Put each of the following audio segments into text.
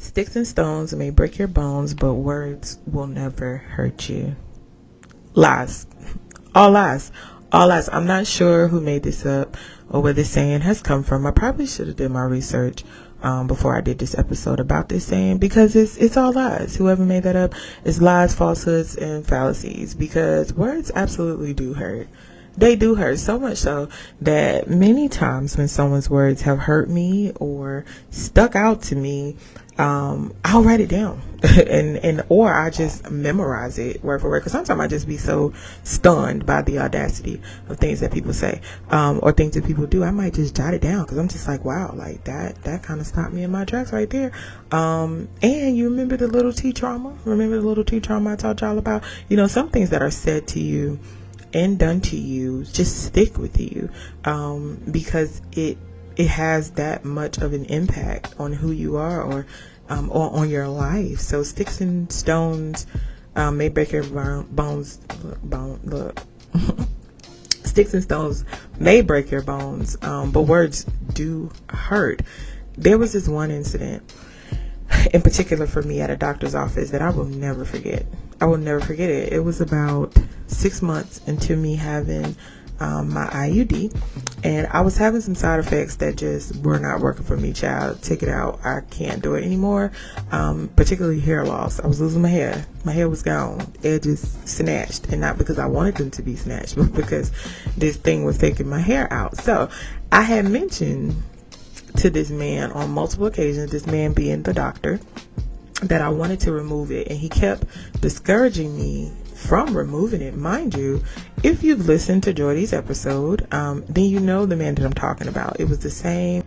Sticks and stones may break your bones, but words will never hurt you. Lies. All lies. All lies. I'm not sure who made this up or where this saying has come from. I probably should have did my research before I did this episode about this saying, because it's all lies. Whoever made that up is lies, falsehoods, and fallacies, because words absolutely do hurt. They do hurt, so much so that many times when someone's words have hurt me or stuck out to me, I'll write it down and or I just memorize it word for word, because sometimes I just be so stunned by the audacity of things that people say or things that people do. I might just jot it down because I'm just like, wow, like that kind of stopped me in my tracks right there. And you remember the little T trauma? Remember the little T trauma I taught y'all about? You know, some things that are said to you and done to you just stick with you because it has that much of an impact on who you are or on your life. So sticks and stones may break your bones. Look. Sticks and stones may break your bones, but words do hurt. There was this one incident in particular for me at a doctor's office that I will never forget. I will never forget it. It was about 6 months into me having my IUD, and I was having some side effects that just were not working for me. Child, take it out. I can't do it anymore. Particularly hair loss. I was losing my hair. My hair was gone. It just snatched, and not because I wanted them to be snatched, but because this thing was taking my hair out. So I had mentioned to this man on multiple occasions, this man being the doctor, that I wanted to remove it, and he kept discouraging me from removing it. Mind you, if you've listened to Jordy's episode, then you know the man that I'm talking about. It was the same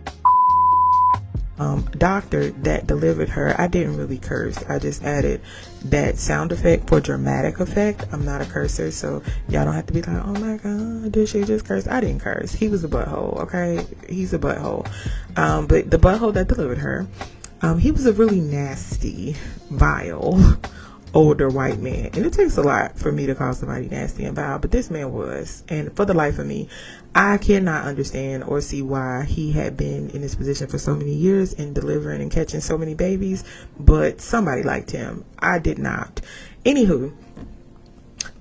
doctor that delivered her. I didn't really curse. I just added that sound effect for dramatic effect. I'm not a cursor, so y'all don't have to be like, oh my god, did she just curse? I didn't curse. He was a butthole, okay? He's a butthole. But the butthole that delivered her, he was a really nasty, vile, older white man. And it takes a lot for me to call somebody nasty and vile, but this man was. And for the life of me, I cannot understand or see why he had been in this position for so many years and delivering and catching so many babies, but somebody liked him. I did not. Anywho,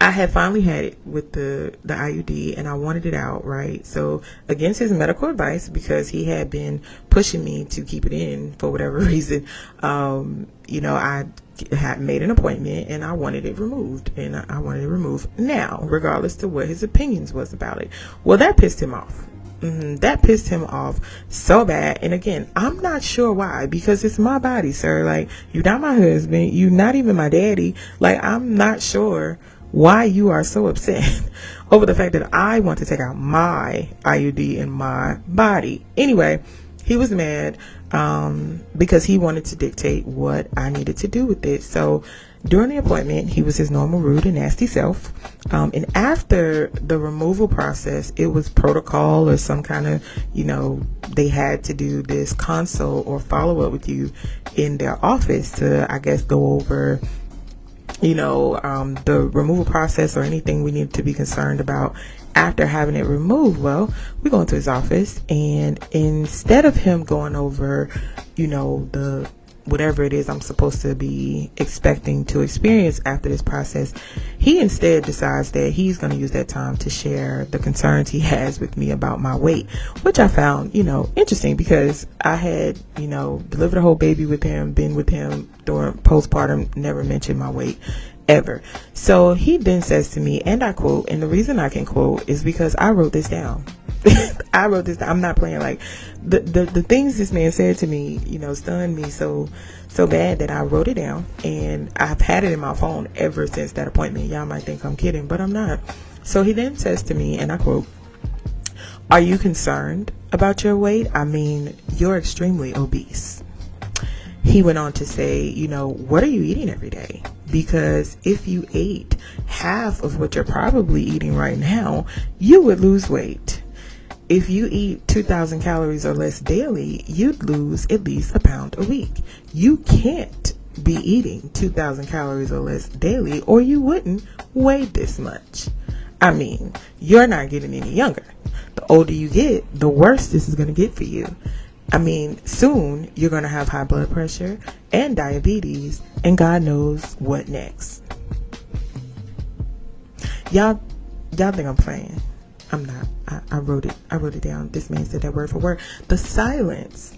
I had finally had it with the IUD, and I wanted it out, right? So against his medical advice, because he had been pushing me to keep it in for whatever reason, I had made an appointment and I wanted it removed, and I wanted it removed now, regardless to what his opinions was about it. Well, that pissed him off. That pissed him off so bad. And again, I'm not sure why, because it's my body, sir. Like, you're not my husband. You're not even my daddy. Like, I'm not sure why you are so upset over the fact that I want to take out my IUD in my body. Anyway, he was mad because he wanted to dictate what I needed to do with it. So during the appointment, he was his normal rude and nasty self. And after the removal process, it was protocol or some kind of, they had to do this consult or follow up with you in their office to, I guess, go over the removal process or anything we need to be concerned about after having it removed. Well, we go into his office, and instead of him going over, the whatever it is I'm supposed to be expecting to experience after this process, he instead decides that he's going to use that time to share the concerns he has with me about my weight, which I found, interesting, because I had, delivered a whole baby with him, been with him during postpartum, never mentioned my weight ever. So he then says to me, and I quote, and the reason I can quote is because I wrote this down. I wrote this down. I'm not playing. Like, the things this man said to me, stunned me so bad that I wrote it down, and I've had it in my phone ever since that appointment. Y'all might think I'm kidding, but I'm not. So he then says to me, and I quote, "Are you concerned about your weight? I mean, you're extremely obese." He went on to say, what are you eating every day? Because if you ate half of what you're probably eating right now, you would lose weight. If you eat 2,000 calories or less daily, you'd lose at least a pound a week. You can't be eating 2,000 calories or less daily, or you wouldn't weigh this much. I mean, you're not getting any younger. The older you get, the worse this is going to get for you. I mean, soon you're going to have high blood pressure and diabetes, and God knows what next. Y'all think I'm playing. I'm not. I wrote it down. This man said that word for word. The silence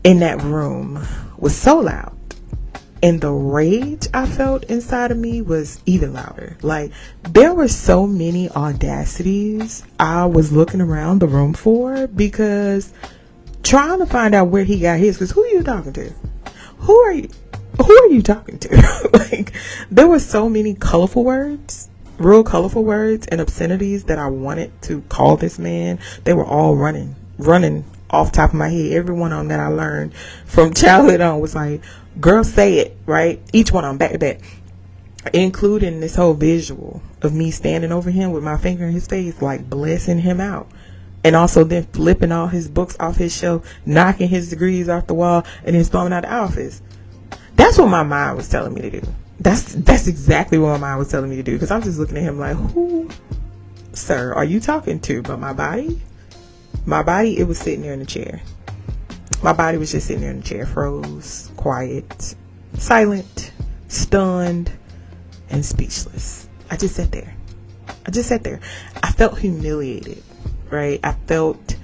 in that room was so loud, and the rage I felt inside of me was even louder. Like, there were so many audacities I was looking around the room for, because trying to find out where he got his, because who are you talking to? Who are you talking to? Like, there were so many colorful words, real colorful words and obscenities that I wanted to call this man. They were all running off the top of my head. Every one of them that I learned from childhood on was like, girl, say it, right? Each one on back to back, including this whole visual of me standing over him with my finger in his face, like blessing him out. And also then flipping all his books off his shelf, knocking his degrees off the wall, and then storming out the office. That's what my mind was telling me to do. That's exactly what my mind was telling me to do. Because I'm just looking at him like, who, sir, are you talking to? But my body, it was sitting there in the chair. My body was just sitting there in the chair, froze, quiet, silent, stunned, and speechless. I just sat there. I felt humiliated. Right? I felt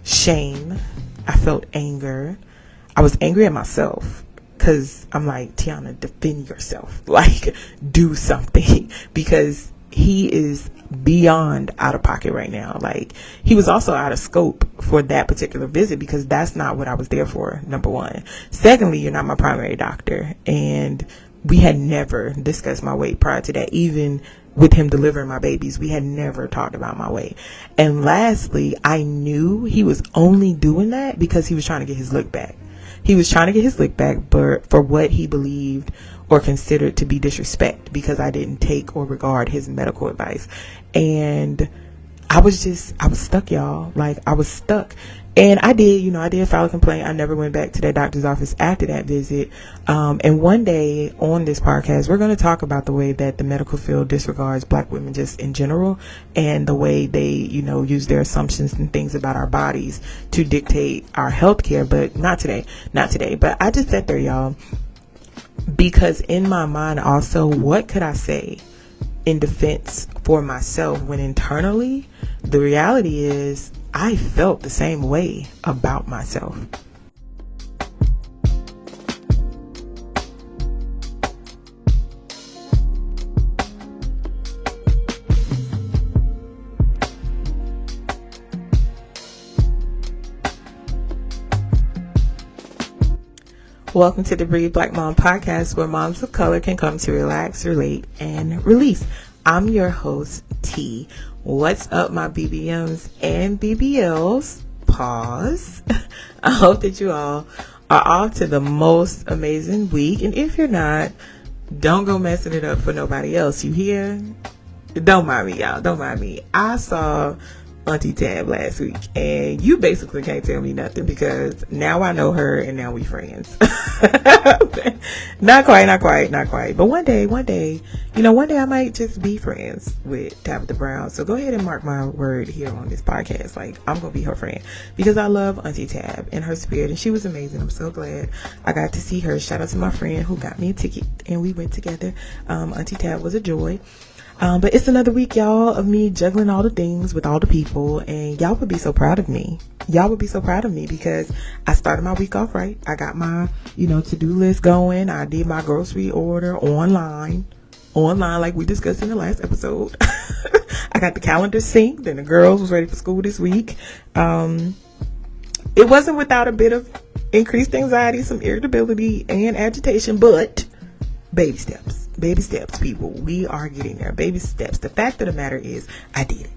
shame. I felt anger. I was angry at myself, because I'm like, Tiana, defend yourself. Like, do something, because he is beyond out of pocket right now. Like, he was also out of scope for that particular visit, because that's not what I was there for, number one. Secondly, you're not my primary doctor, and we had never discussed my weight prior to that. Even with him delivering my babies, we had never talked about my weight. And lastly, I knew he was only doing that because he was trying to get his look back. He was trying to get his look back, but for what he believed or considered to be disrespect, because I didn't take or regard his medical advice. And I was stuck, y'all. Like, I was stuck. And I did file a complaint. I never went back to that doctor's office after that visit. And one day on this podcast, we're going to talk about the way that the medical field disregards Black women just in general, and the way they, use their assumptions and things about our bodies to dictate our health care. But not today. But I just sat there, y'all, because in my mind also, what could I say in defense for myself when internally the reality is I felt the same way about myself. Welcome to the Breathe Black Mom podcast, where moms of color can come to relax, relate, and release. I'm your host, T. What's up, my BBMs and BBLs? Pause. I hope that you all are off to the most amazing week. And if you're not, don't go messing it up for nobody else. You hear? Don't mind me, y'all. Don't mind me. I saw Auntie Tab last week, and you basically can't tell me nothing, because now I know her and now we friends. Not quite. But one day, I might just be friends with Tabitha Brown. So go ahead and mark my word here on this podcast. Like, I'm going to be her friend, because I love Auntie Tab and her spirit, and she was amazing. I'm so glad I got to see her. Shout out to my friend who got me a ticket, and we went together. Auntie Tab was a joy. But it's another week, y'all, of me juggling all the things with all the people, and y'all would be so proud of me. Because I started my week off right. I got my, to-do list going. I did my grocery order online, like we discussed in the last episode. I got the calendar synced, and the girls was ready for school this week. It wasn't without a bit of increased anxiety, some irritability, and agitation, but baby steps, people. We are getting there. Baby steps. The fact of the matter is, I did it.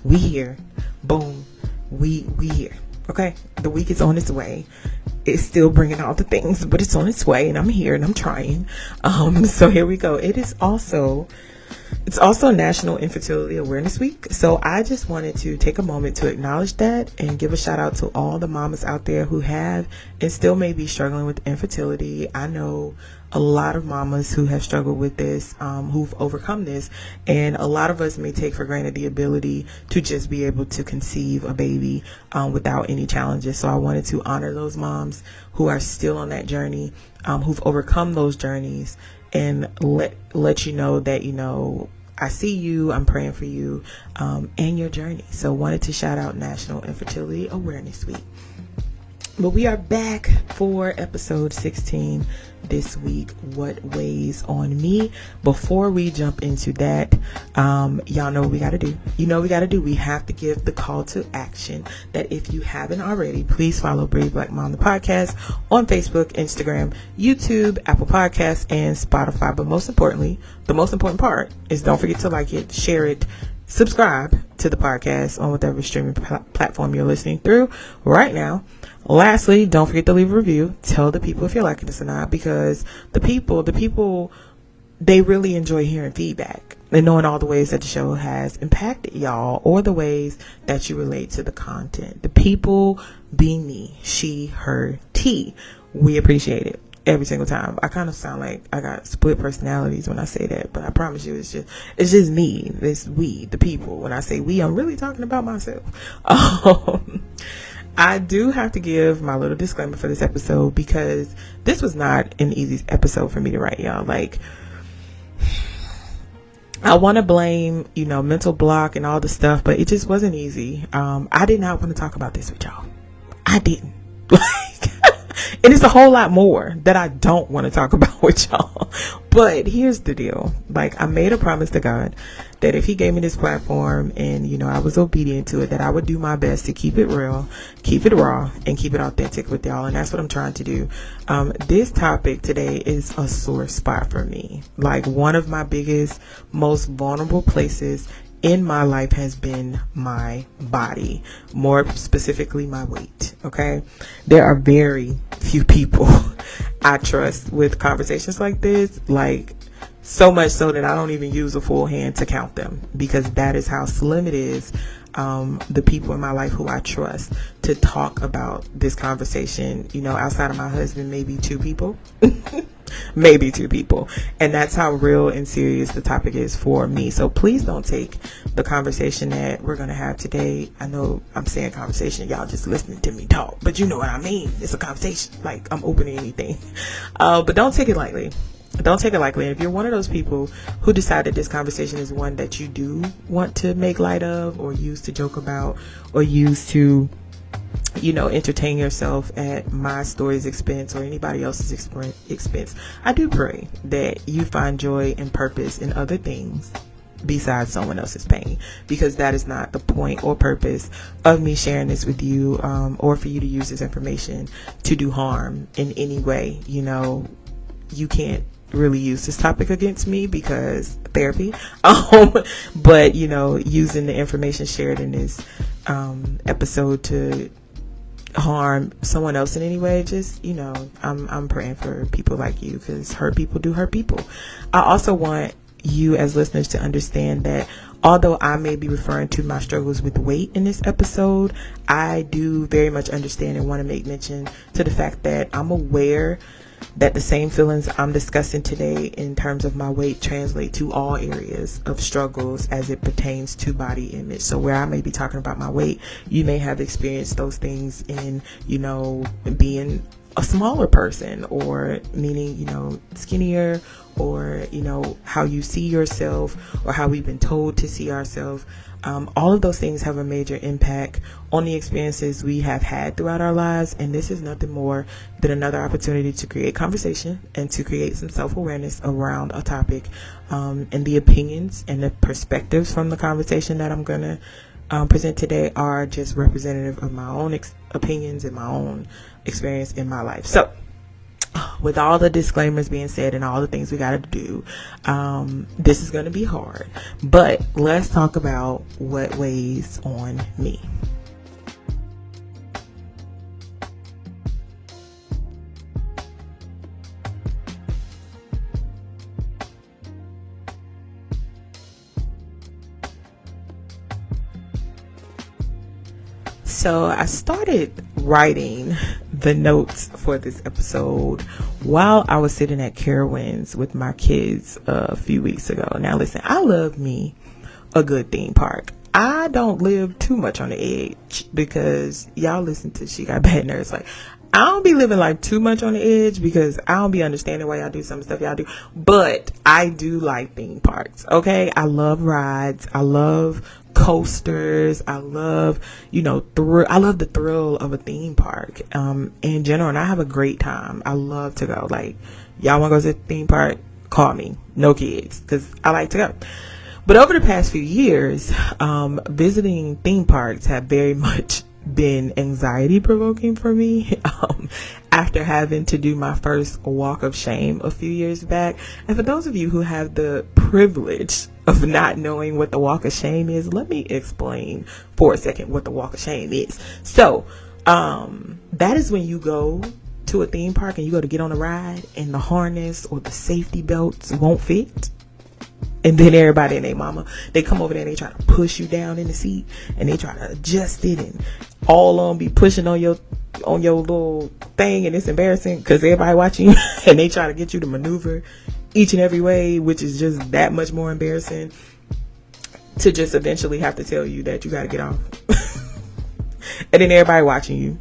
We here. Boom. We here. Okay. The week is on its way. It's still bringing all the things, but it's on its way, and I'm here and I'm trying. So here we go. It's also National Infertility Awareness Week. So I just wanted to take a moment to acknowledge that and give a shout out to all the mamas out there who have and still may be struggling with infertility. I know a lot of mamas who have struggled with this, who've overcome this, and a lot of us may take for granted the ability to just be able to conceive a baby without any challenges. So I wanted to honor those moms who are still on that journey, who've overcome those journeys, and let you know that, I see you, I'm praying for you, and your journey. So wanted to shout out National Infertility Awareness Week. But we are back for episode 16 this week, What Weighs on Me. Before we jump into that, y'all know what we got to do. We have to give the call to action that if you haven't already, please follow Brave Black Mom, the podcast, on Facebook, Instagram, YouTube, Apple Podcasts, and Spotify. But most importantly, the most important part is don't forget to like it, share it, subscribe to the podcast on whatever streaming platform you're listening through right now. Lastly, don't forget to leave a review. Tell the people if you're liking this or not, because the people, they really enjoy hearing feedback and knowing all the ways that the show has impacted y'all, or the ways that you relate to the content. The people being me, she, her, T. We appreciate it every single time. I kind of sound like I got split personalities when I say that, but I promise you it's just me. It's we, the people. When I say we, I'm really talking about myself. I do have to give my little disclaimer for this episode, because this was not an easy episode for me to write, y'all. Like, I want to blame, mental block and all the stuff, but it just wasn't easy. I did not want to talk about this with y'all. I didn't. And it's a whole lot more that I don't want to talk about with y'all. But here's the deal. Like, I made a promise to God that if he gave me this platform and, I was obedient to it, that I would do my best to keep it real, keep it raw, and keep it authentic with y'all. And that's what I'm trying to do. This topic today is a sore spot for me. Like, one of my biggest, most vulnerable places in my life has been my body, more specifically my weight. Okay. There are very few people I trust with conversations like this, like so much so that I don't even use a full hand to count them, because that is how slim it is. The people in my life who I trust to talk about this conversation, outside of my husband, maybe two people. Maybe two people. And that's how real and serious the topic is for me. So please don't take the conversation that we're going to have today. I know I'm saying conversation, y'all just listening to me talk, but you know what I mean. It's a conversation. Like, I'm open to anything. But don't take it lightly. Don't take it lightly. And if you're one of those people who decided this conversation is one that you do want to make light of, or use to joke about, or use to, entertain yourself at my story's expense or anybody else's expense, I do pray that you find joy and purpose in other things besides someone else's pain, because that is not the point or purpose of me sharing this with you, or for you to use this information to do harm in any way. You can't really use this topic against me because therapy, but using the information shared in this episode to harm someone else in any way, just I'm praying for people like you, because hurt people do hurt people. I also want you as listeners to understand that although I may be referring to my struggles with weight in this episode, I do very much understand and want to make mention to the fact that I'm aware that the same feelings I'm discussing today in terms of my weight translate to all areas of struggles as it pertains to body image. So where I may be talking about my weight, you may have experienced those things in, being a smaller person, or meaning, skinnier, or, how you see yourself, or how we've been told to see ourselves. All of those things have a major impact on the experiences we have had throughout our lives. And this is nothing more than another opportunity to create conversation and to create some self-awareness around a topic. And the opinions and the perspectives from the conversation that I'm going to present today are just representative of my own opinions and my own experience in my life. So with all the disclaimers being said and all the things we got to do, this is going to be hard, but let's talk about what weighs on me. So I started writing the notes for this episode while I was sitting at Carowinds with my kids a few weeks ago. Now listen, I love me a good theme park. I don't live too much on the edge because y'all listen to She Got Bad Nerves. Like, I don't be living like too much on the edge because I don't be understanding why y'all do some stuff y'all do. But I do like theme parks. Okay. I love rides. I love coasters. I love, I love the thrill of a theme park, in general. And I have a great time. I love to go. Like, y'all want to go to the theme park? Call me. No kids. Cause I like to go. But over the past few years, visiting theme parks have very much been anxiety provoking for me, after having to do my first walk of shame a few years back. And for those of you who have the privilege of not knowing what the walk of shame is, let me explain for a second what the walk of shame is. So, that is when you go to a theme park and you go to get on a ride and the harness or the safety belts won't fit. And then everybody and their mama, they come over there and they try to push you down in the seat and they try to adjust it, and all of them be pushing on your little thing, and it's embarrassing because everybody watching you and they try to get you to maneuver each and every way, which is just that much more embarrassing to just eventually have to tell you that you got to get off. And then everybody watching you,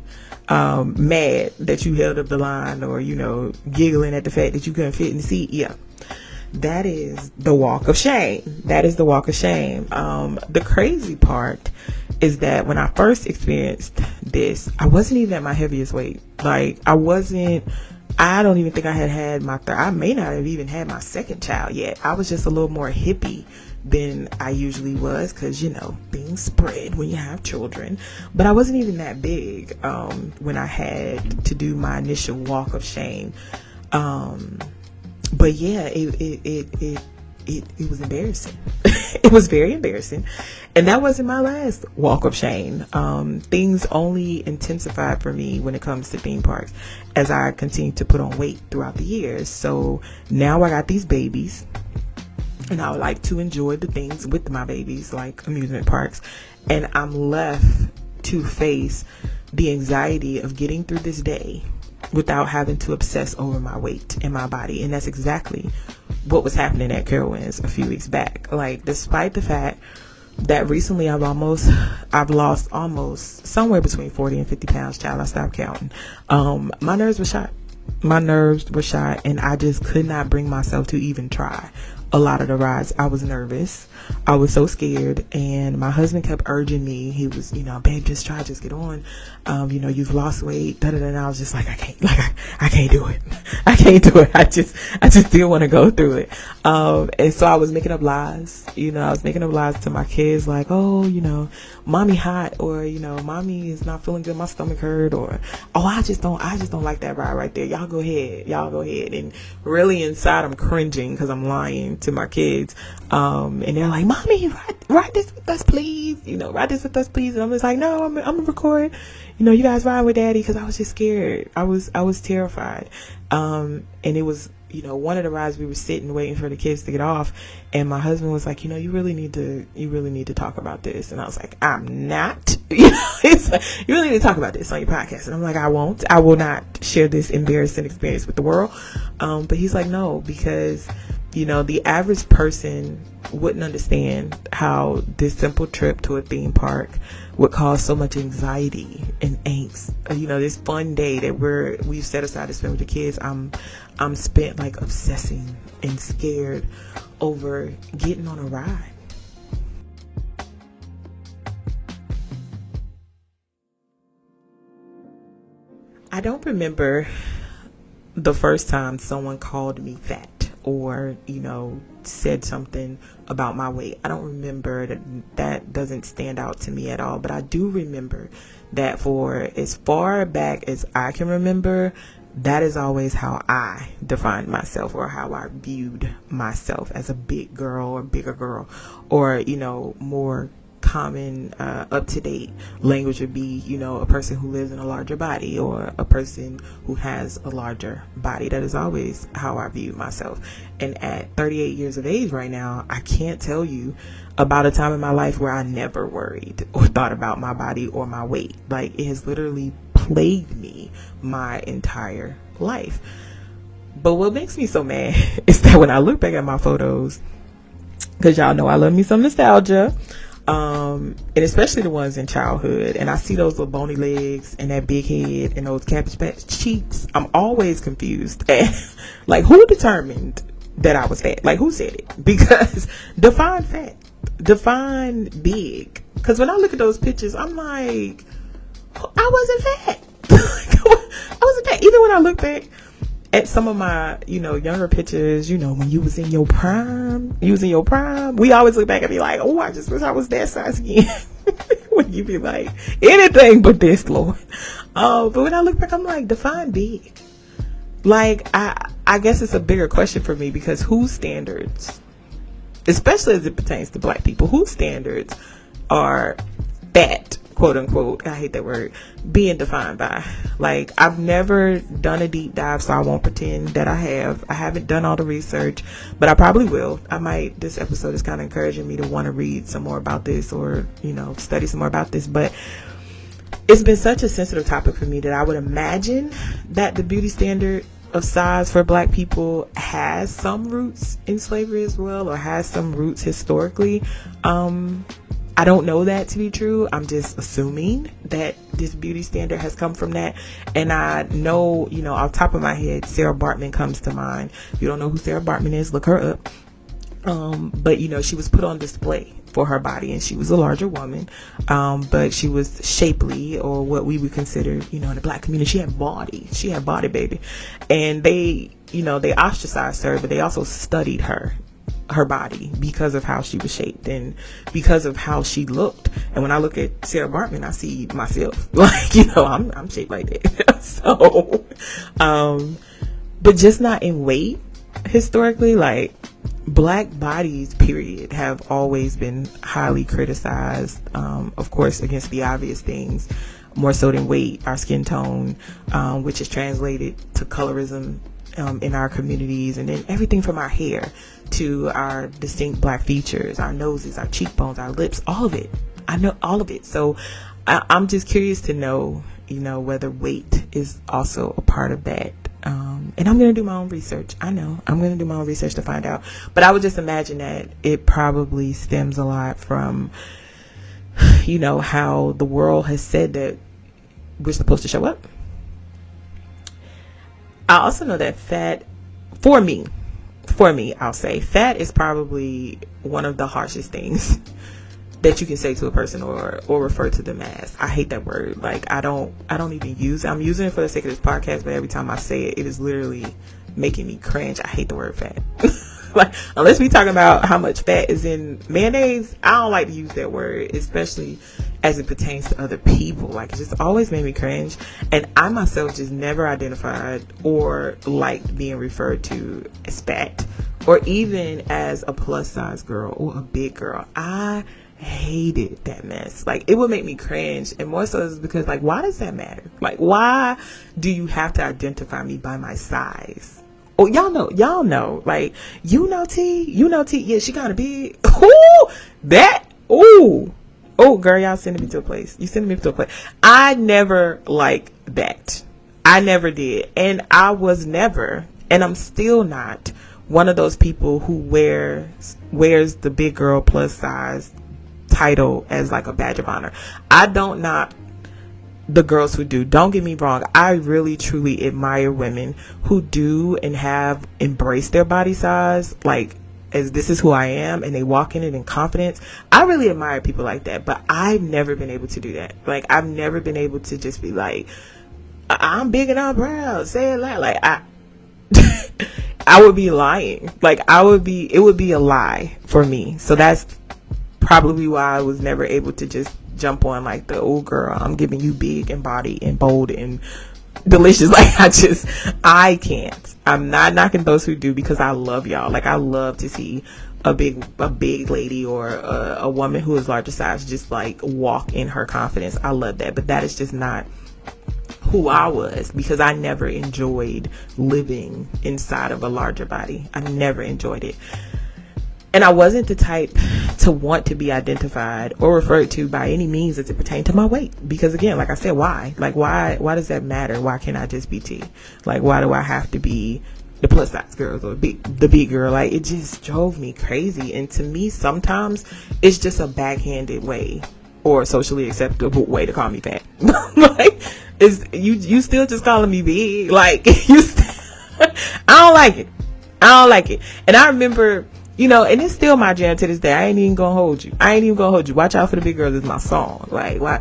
mad that you held up the line, or, giggling at the fact that you couldn't fit in the seat. Yeah. That is the walk of shame. The crazy part is that when I first experienced this, I wasn't even at my heaviest weight. Like, I don't even think I had I may not have even had my second child yet. I was just a little more hippie than I usually was because, things spread when you have children. But I wasn't even that big when I had to do my initial walk of shame. But yeah, it was embarrassing. It was very embarrassing. And that wasn't my last walk of shame. Things only intensified for me when it comes to theme parks as I continued to put on weight throughout the years. So now I got these babies, and I would like to enjoy the things with my babies, like amusement parks. And I'm left to face the anxiety of getting through this day without having to obsess over my weight and my body. And that's exactly what was happening at Carowinds a few weeks back. Like, despite the fact that recently I've lost almost somewhere between 40 and 50 pounds, child, I stopped counting. My nerves were shot. And I just could not bring myself to even try a lot of the rides. I was nervous. I was so scared, and my husband kept urging me. He was, babe, just get on. You've lost weight. And I was just like, I can't do it. I can't do it. I just didn't want to go through it. And so I was making up lies. I was making up lies to my kids, like, oh, mommy hot, or, mommy is not feeling good. My stomach hurt, or, oh, I just don't like that ride right there. Y'all go ahead. And really inside I'm cringing because I'm lying to my kids. And they're like, mommy, ride this with us, please. Ride this with us, please. And I'm just like, no, I'm gonna record. You guys ride with daddy, because I was just scared. I was terrified. And it was, one of the rides we were sitting waiting for the kids to get off, and my husband was like, you really need to talk about this. And I was like, I'm not. It's like, you really need to talk about this on your podcast. And I'm like, I will not share this embarrassing experience with the world. But he's like, no, because the average person wouldn't understand how this simple trip to a theme park would cause so much anxiety and angst. This fun day that we've set aside to spend with the kids, I'm spent like obsessing and scared over getting on a ride. I don't remember the first time someone called me fat or, said something about my weight. I don't remember that doesn't stand out to me at all. But I do remember that for as far back as I can remember, that is always how I defined myself, or how I viewed myself, as a big girl or bigger girl, or, more common up-to-date language would be, a person who lives in a larger body, or a person who has a larger body. That is always how I view myself. And at 38 years of age right now, I can't tell you about a time in my life where I never worried or thought about my body or my weight. Like, it has literally plagued me my entire life. But what makes me so mad is that when I look back at my photos, because y'all know I love me some nostalgia, and especially the ones in childhood, and I see those little bony legs and that big head and those cabbage patch cheeks, I'm always confused. And like, who determined that I was fat? Like, who said it? Because define fat, define big. Because when I look at those pictures, I'm like, I wasn't fat. I wasn't fat. Even when I look back at some of my, younger pictures, when you was in your prime, we always look back and be like, oh, I just wish I was that size again. When you be like, anything but this, Lord. But when I look back, I'm like, define big. Like, I guess it's a bigger question for me, because whose standards, especially as it pertains to Black people, whose standards are fat, quote unquote, I hate that word, being defined by? Like, I've never done a deep dive, so I won't pretend that I have. I haven't done all the research, but I probably will. This episode is kind of encouraging me to want to read some more about this, or, study some more about this. But it's been such a sensitive topic for me that I would imagine that the beauty standard of size for Black people has some roots in slavery as well, or has some roots historically. I don't know that to be true. I'm just assuming that this beauty standard has come from that. And I know, off the top of my head, Sarah Baartman comes to mind. If you don't know who Sarah Baartman is, look her up. But she was put on display for her body, and she was a larger woman. But she was shapely, or what we would consider, in the Black community, she had body, baby. And they ostracized her, but they also studied her body because of how she was shaped and because of how she looked. And when I look at Sarah Baartman, I see myself. Like, I'm shaped like that. So, but just not in weight. Historically, like, Black bodies, period, have always been highly criticized. Of course, against the obvious things, more so than weight, our skin tone, which is translated to colorism in our communities, and then everything from our hair to our distinct Black features, our noses, our cheekbones, our lips, all of it. I know all of it. So I'm just curious to know, whether weight is also a part of that. And I'm going to do my own research. I know I'm going to do my own research to find out. But I would just imagine that it probably stems a lot from, how the world has said that we're supposed to show up. I also know that fat, for me, I'll say fat is probably one of the harshest things that you can say to a person or refer to them as. I hate that word. Like, I don't even use it. I'm using it for the sake of this podcast, but every time I say it, it is literally making me cringe. I hate the word fat. Like, unless we talking about how much fat is in mayonnaise, I don't like to use that word, especially as it pertains to other people. Like, it just always made me cringe. And I myself just never identified or liked being referred to as fat, or even as a plus size girl or a big girl. I hated that mess. Like, it would make me cringe. And more so is because, like, why does that matter? Like, why do you have to identify me by my size? Oh, y'all know, like, T, yeah, she kind of big. Oh, girl, y'all sending me to a place. You sending me to a place. I never liked that. I never did. And I was never, and I'm still not, one of those people who wears the big girl plus size title as like a badge of honor. I don't knock the girls who do. Don't get me wrong. I really truly admire women who do and have embraced their body size, like, as this is who I am, and they walk in it in confidence. I really admire people like that, but I've never been able to do that. Like, I've never been able to just be like, I'm big and I'm proud, say it loud. Like, I would be lying. Like, it would be a lie for me. So that's probably why I was never able to just jump on like the, oh girl, I'm giving you big and body and bold and delicious. Like, I can't. I'm not knocking those who do, because I love y'all. Like, I love to see a big lady or a woman who is larger size just like walk in her confidence. I love that, but that is just not who I was, because I never enjoyed living inside of a larger body. I never enjoyed it. And I wasn't the type to want to be identified or referred to by any means as it pertained to my weight. Because again, like I said, why? Like, why does that matter? Why can't I just be T? Like, why do I have to be the plus size girls or the big girl? Like, it just drove me crazy. And to me, sometimes it's just a backhanded way or a socially acceptable way to call me fat. Like, is you still just calling me big? Like, I don't like it. I don't like it. And I remember, you know, and it's still my jam to this day. I ain't even gonna hold you. Watch out for the big girl is my song. Like, watch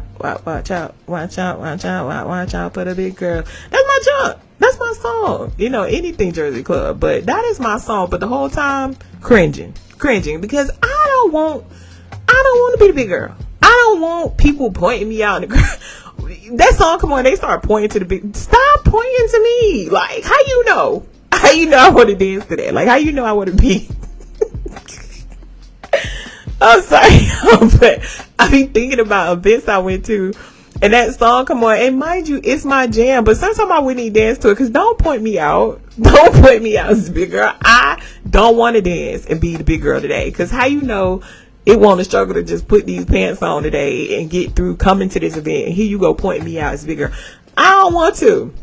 out for the big girl. That's my jump. That's my song. You know, anything Jersey Club, but that is my song. But the whole time cringing because I don't want to be the big girl. I don't want people pointing me out in the crowd. That song, come on, they start pointing to the big. Stop pointing to me. Like, how you know I want to dance to that? Like, how you know I want to be? I'm sorry, but I be thinking about events I went to, and that song, come on, and mind you, it's my jam, but sometimes I wouldn't even dance to it, because don't point me out. Don't point me out as a big girl. I don't want to dance and be the big girl today, because how you know it won't a struggle to just put these pants on today and get through coming to this event, and here you go pointing me out as a big girl. I don't want to.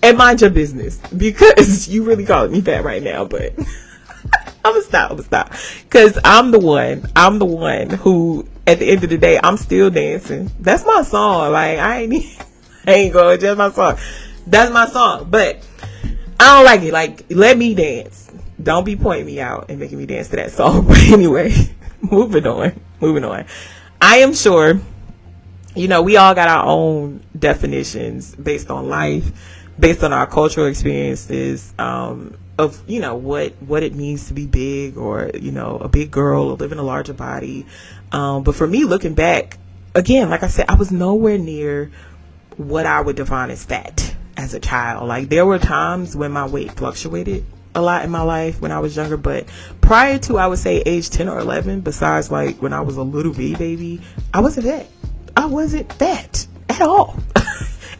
And mind your business, because you really calling me fat right now, but I'm gonna stop. Cause I'm the one who, at the end of the day, I'm still dancing. That's my song. Like, I ain't gonna adjust my song. That's my song. But I don't like it. Like, let me dance. Don't be pointing me out and making me dance to that song. But anyway, moving on. I am sure, you know, we all got our own definitions based on life, based on our cultural experiences, of, you know, what it means to be big, or, you know, a big girl, or live in a larger body. But for me, looking back, again, like I said, I was nowhere near what I would define as fat as a child. Like, there were times when my weight fluctuated a lot in my life when I was younger, but prior to, I would say, age 10 or 11, besides like when I was a little baby, I wasn't fat. I wasn't fat at all.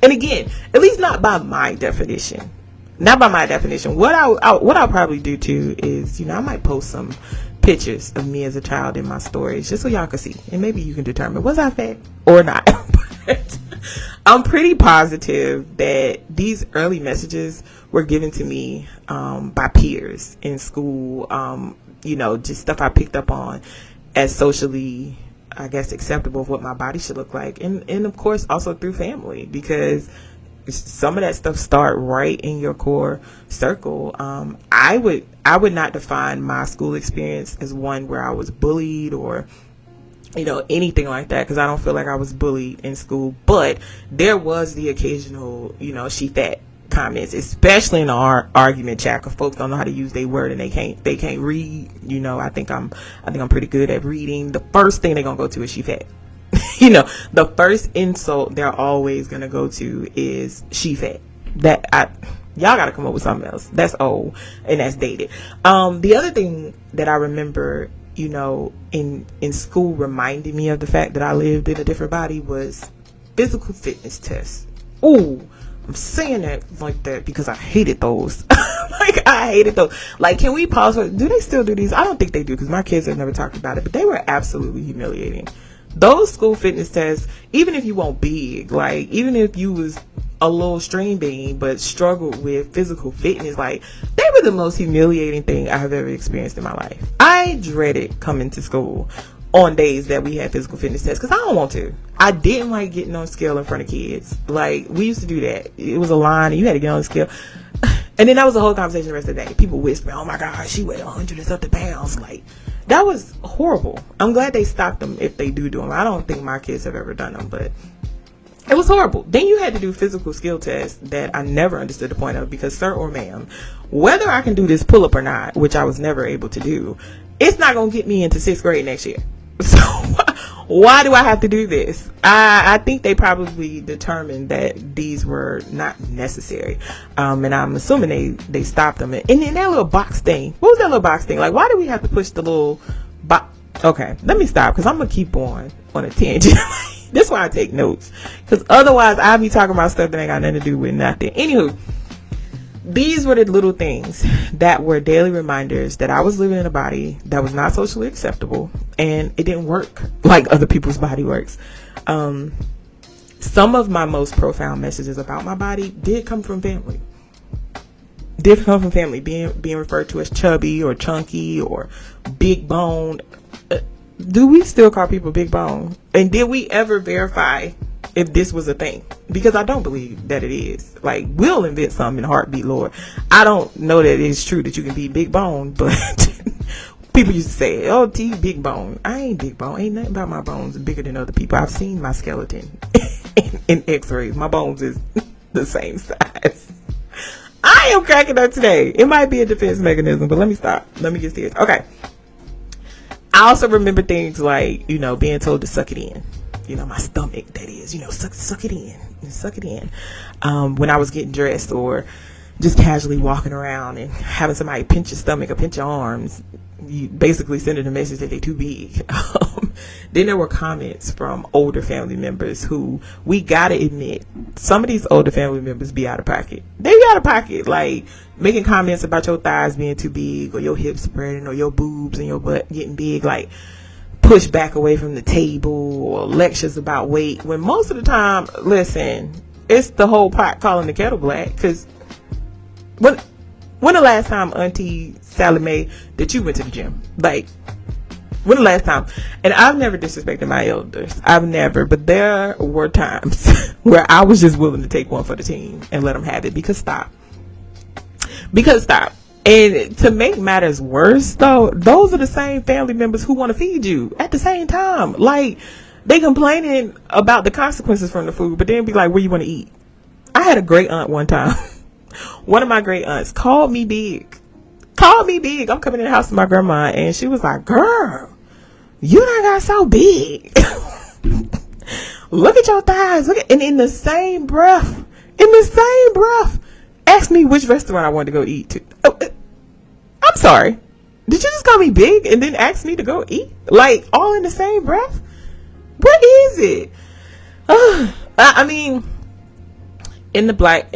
And again, at least not by my definition. What I'll probably do too is, you know, I might post some pictures of me as a child in my stories, just so y'all can see, and maybe you can determine, was I fat or not? But I'm pretty positive that these early messages were given to me by peers in school, you know, just stuff I picked up on as socially, I guess, acceptable of what my body should look like, and of course also through family, because some of that stuff start right in your core circle. I would not define my school experience as one where I was bullied or, you know, anything like that, because I don't feel like I was bullied in school. But there was the occasional, you know, she fat comments, especially in our argument chat, because folks don't know how to use their word and they can't read. You know, I think I'm pretty good at reading. The first thing they're gonna go to is she fat. You know, the first insult they're always gonna go to is she fat. Y'all gotta come up with something else. That's old and that's dated. The other thing that I remember, you know, in school reminded me of the fact that I lived in a different body was physical fitness tests. Ooh, I'm saying that like that because I hated those. Like, I hated those. Like, can we pause for, do they still do these? I don't think they do, because my kids have never talked about it, but they were absolutely humiliating. Those school fitness tests, even if you weren't big, like, even if you was a little string bean but struggled with physical fitness, like, they were the most humiliating thing I have ever experienced in my life. I dreaded coming to school on days that we had physical fitness tests, because I don't want to. I didn't like getting on scale in front of kids. Like, we used to do that. It was a line and you had to get on the scale. And then that was the whole conversation the rest of the day. People whisper, oh my God, she weighed 100 and something pounds. Like, that was horrible. I'm glad they stopped them if they do them. I don't think my kids have ever done them, but it was horrible. Then you had to do physical skill tests that I never understood the point of, because, sir or ma'am, whether I can do this pull up or not, which I was never able to do, it's not going to get me into 6th grade next year. So why do I have to do this? I think they probably determined that these were not necessary. And I'm assuming they stopped them. And in that little box thing, what was that little box thing? Like, why do we have to push the little box? Okay, let me stop, because I'm going to keep on a tangent. That's why I take notes, because otherwise I'll be talking about stuff that ain't got nothing to do with nothing. Anywho, these were the little things that were daily reminders that I was living in a body that was not socially acceptable, and it didn't work like other people's body works. Some of my most profound messages about my body did come from family. Being referred to as chubby or chunky or big bone. Do we still call people big bone? And did we ever verify if this was a thing? Because I don't believe that it is. Like, we'll invent something in a heartbeat, Lord. I don't know that it's true that you can be big bone, but people used to say, oh, T, big bone. I ain't big bone. Ain't nothing about my bones bigger than other people. I've seen my skeleton in x-rays. My bones is the same size. I am cracking up today. It might be a defense mechanism, but let me stop. Let me get serious. Okay. I also remember things like, being told to suck it in. My stomach, that is, suck it in. Suck it in. When I was getting dressed or just casually walking around and having somebody pinch your stomach or pinch your arms, you basically sending a message that they're too big. Then there were comments from older family members who, we gotta admit, some of these older family members be out of pocket. They be out of pocket, like making comments about your thighs being too big, or your hips spreading, or your boobs and your butt getting big, like push back away from the table, or lectures about weight, when most of the time, listen, it's the whole pot calling the kettle black. Because when the last time, Auntie Sally Mae, that you went to the gym? Like, when the last time? And I've never disrespected my elders. I've never. But there were times where I was just willing to take one for the team and let them have it. Because stop. And to make matters worse, though, those are the same family members who want to feed you at the same time. Like, they complaining about the consequences from the food, but then be like, where you want to eat? I had a great aunt one time. One of my great aunts called me big. I'm coming in the house with my grandma, and she was like, girl, you done got so big. Look at your thighs. And in the same breath, asked me which restaurant I wanted to go eat to. Oh, I'm sorry. Did you just call me big and then ask me to go eat? Like, all in the same breath? What is it? I mean, in the black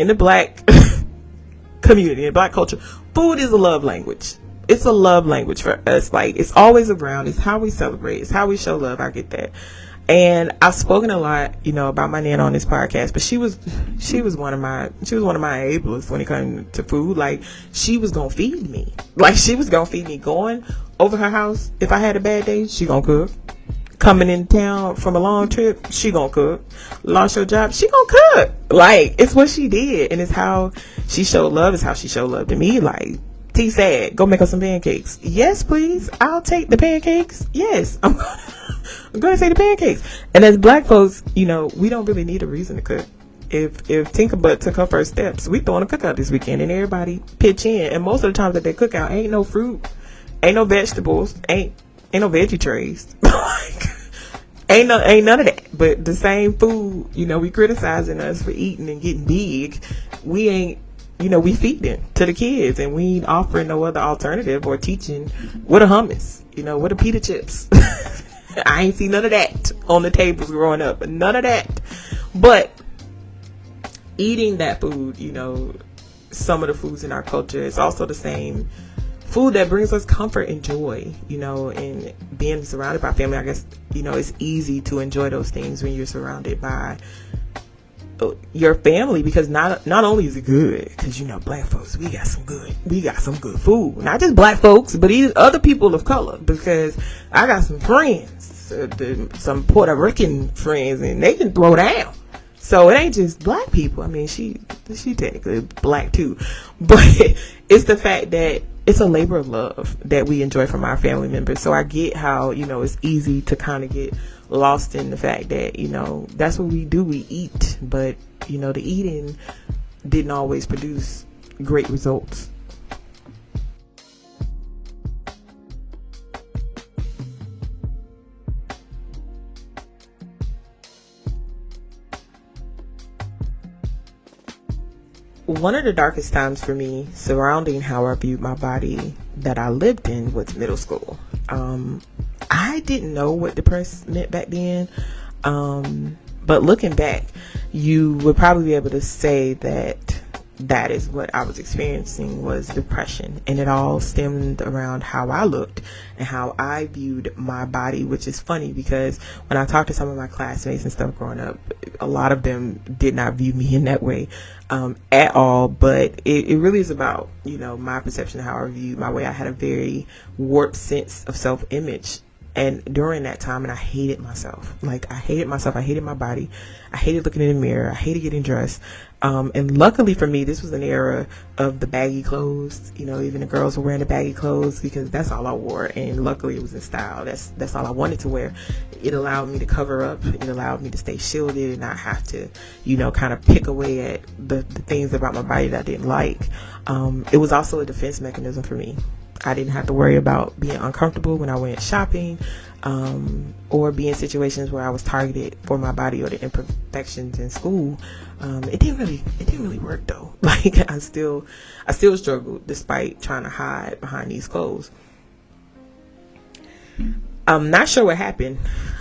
community, in black culture, food is a love language. It's a love language for us. Like, it's always around. It's how we celebrate. It's how we show love. I get that. And I've spoken a lot, about my Nana on this podcast, but she was one of my enablers when it came to food. Like, she was going to feed me. Going over her house. If I had a bad day, she going to cook. Coming in town from a long trip, she gonna cook. Lost your job, she gonna cook. Like, it's what she did, and it's how she showed love. It's how she showed love to me. Like, T said, go make us some pancakes. Yes, please. I'll take the pancakes. Yes, I'm gonna say the pancakes. And as black folks, we don't really need a reason to cook. If Tinkerbutt took her first steps, we throwing a cookout this weekend, and everybody pitch in. And most of the times that they cook out, ain't no fruit, ain't no vegetables, ain't no veggie trays. Ain't none of that. But the same food, we criticizing us for eating and getting big. We ain't, we feeding to the kids, and we ain't offering no other alternative or teaching what a hummus, what a pita chips. I ain't see none of that on the tables growing up. None of that. But eating that food, some of the foods in our culture, is also the same food that brings us comfort and joy, and being surrounded by family. I guess, it's easy to enjoy those things when you're surrounded by your family, because not only is it good, because black folks, we got some good food. Not just black folks, but even other people of color, because I got some friends, some Puerto Rican friends, and they can throw down. So it ain't just black people. I mean, she technically black too, but it's the fact that it's a labor of love that we enjoy from our family members. So I get how, it's easy to kind of get lost in the fact that, that's what we do. We eat, but, the eating didn't always produce great results. One of the darkest times for me surrounding how I viewed my body that I lived in was middle school. I didn't know what depressed meant back then. But looking back, you would probably be able to say that that is what I was experiencing, was depression. And it all stemmed around how I looked and how I viewed my body, which is funny because when I talked to some of my classmates and stuff growing up, a lot of them did not view me in that way at all. But it really is about, my perception of how I viewed my way. I had a very warped sense of self-image. And during that time, and I hated myself. Like, I hated myself. I hated my body. I hated looking in the mirror. I hated getting dressed. And luckily for me, this was an era of the baggy clothes. Even the girls were wearing the baggy clothes because that's all I wore. And luckily it was in style. That's all I wanted to wear. It allowed me to cover up. It allowed me to stay shielded and not have to, kind of pick away at the things about my body that I didn't like. It was also a defense mechanism for me. I didn't have to worry about being uncomfortable when I went shopping, or be in situations where I was targeted for my body or the imperfections in school. It didn't really work though. Like, I still struggled despite trying to hide behind these clothes. I'm not sure what happened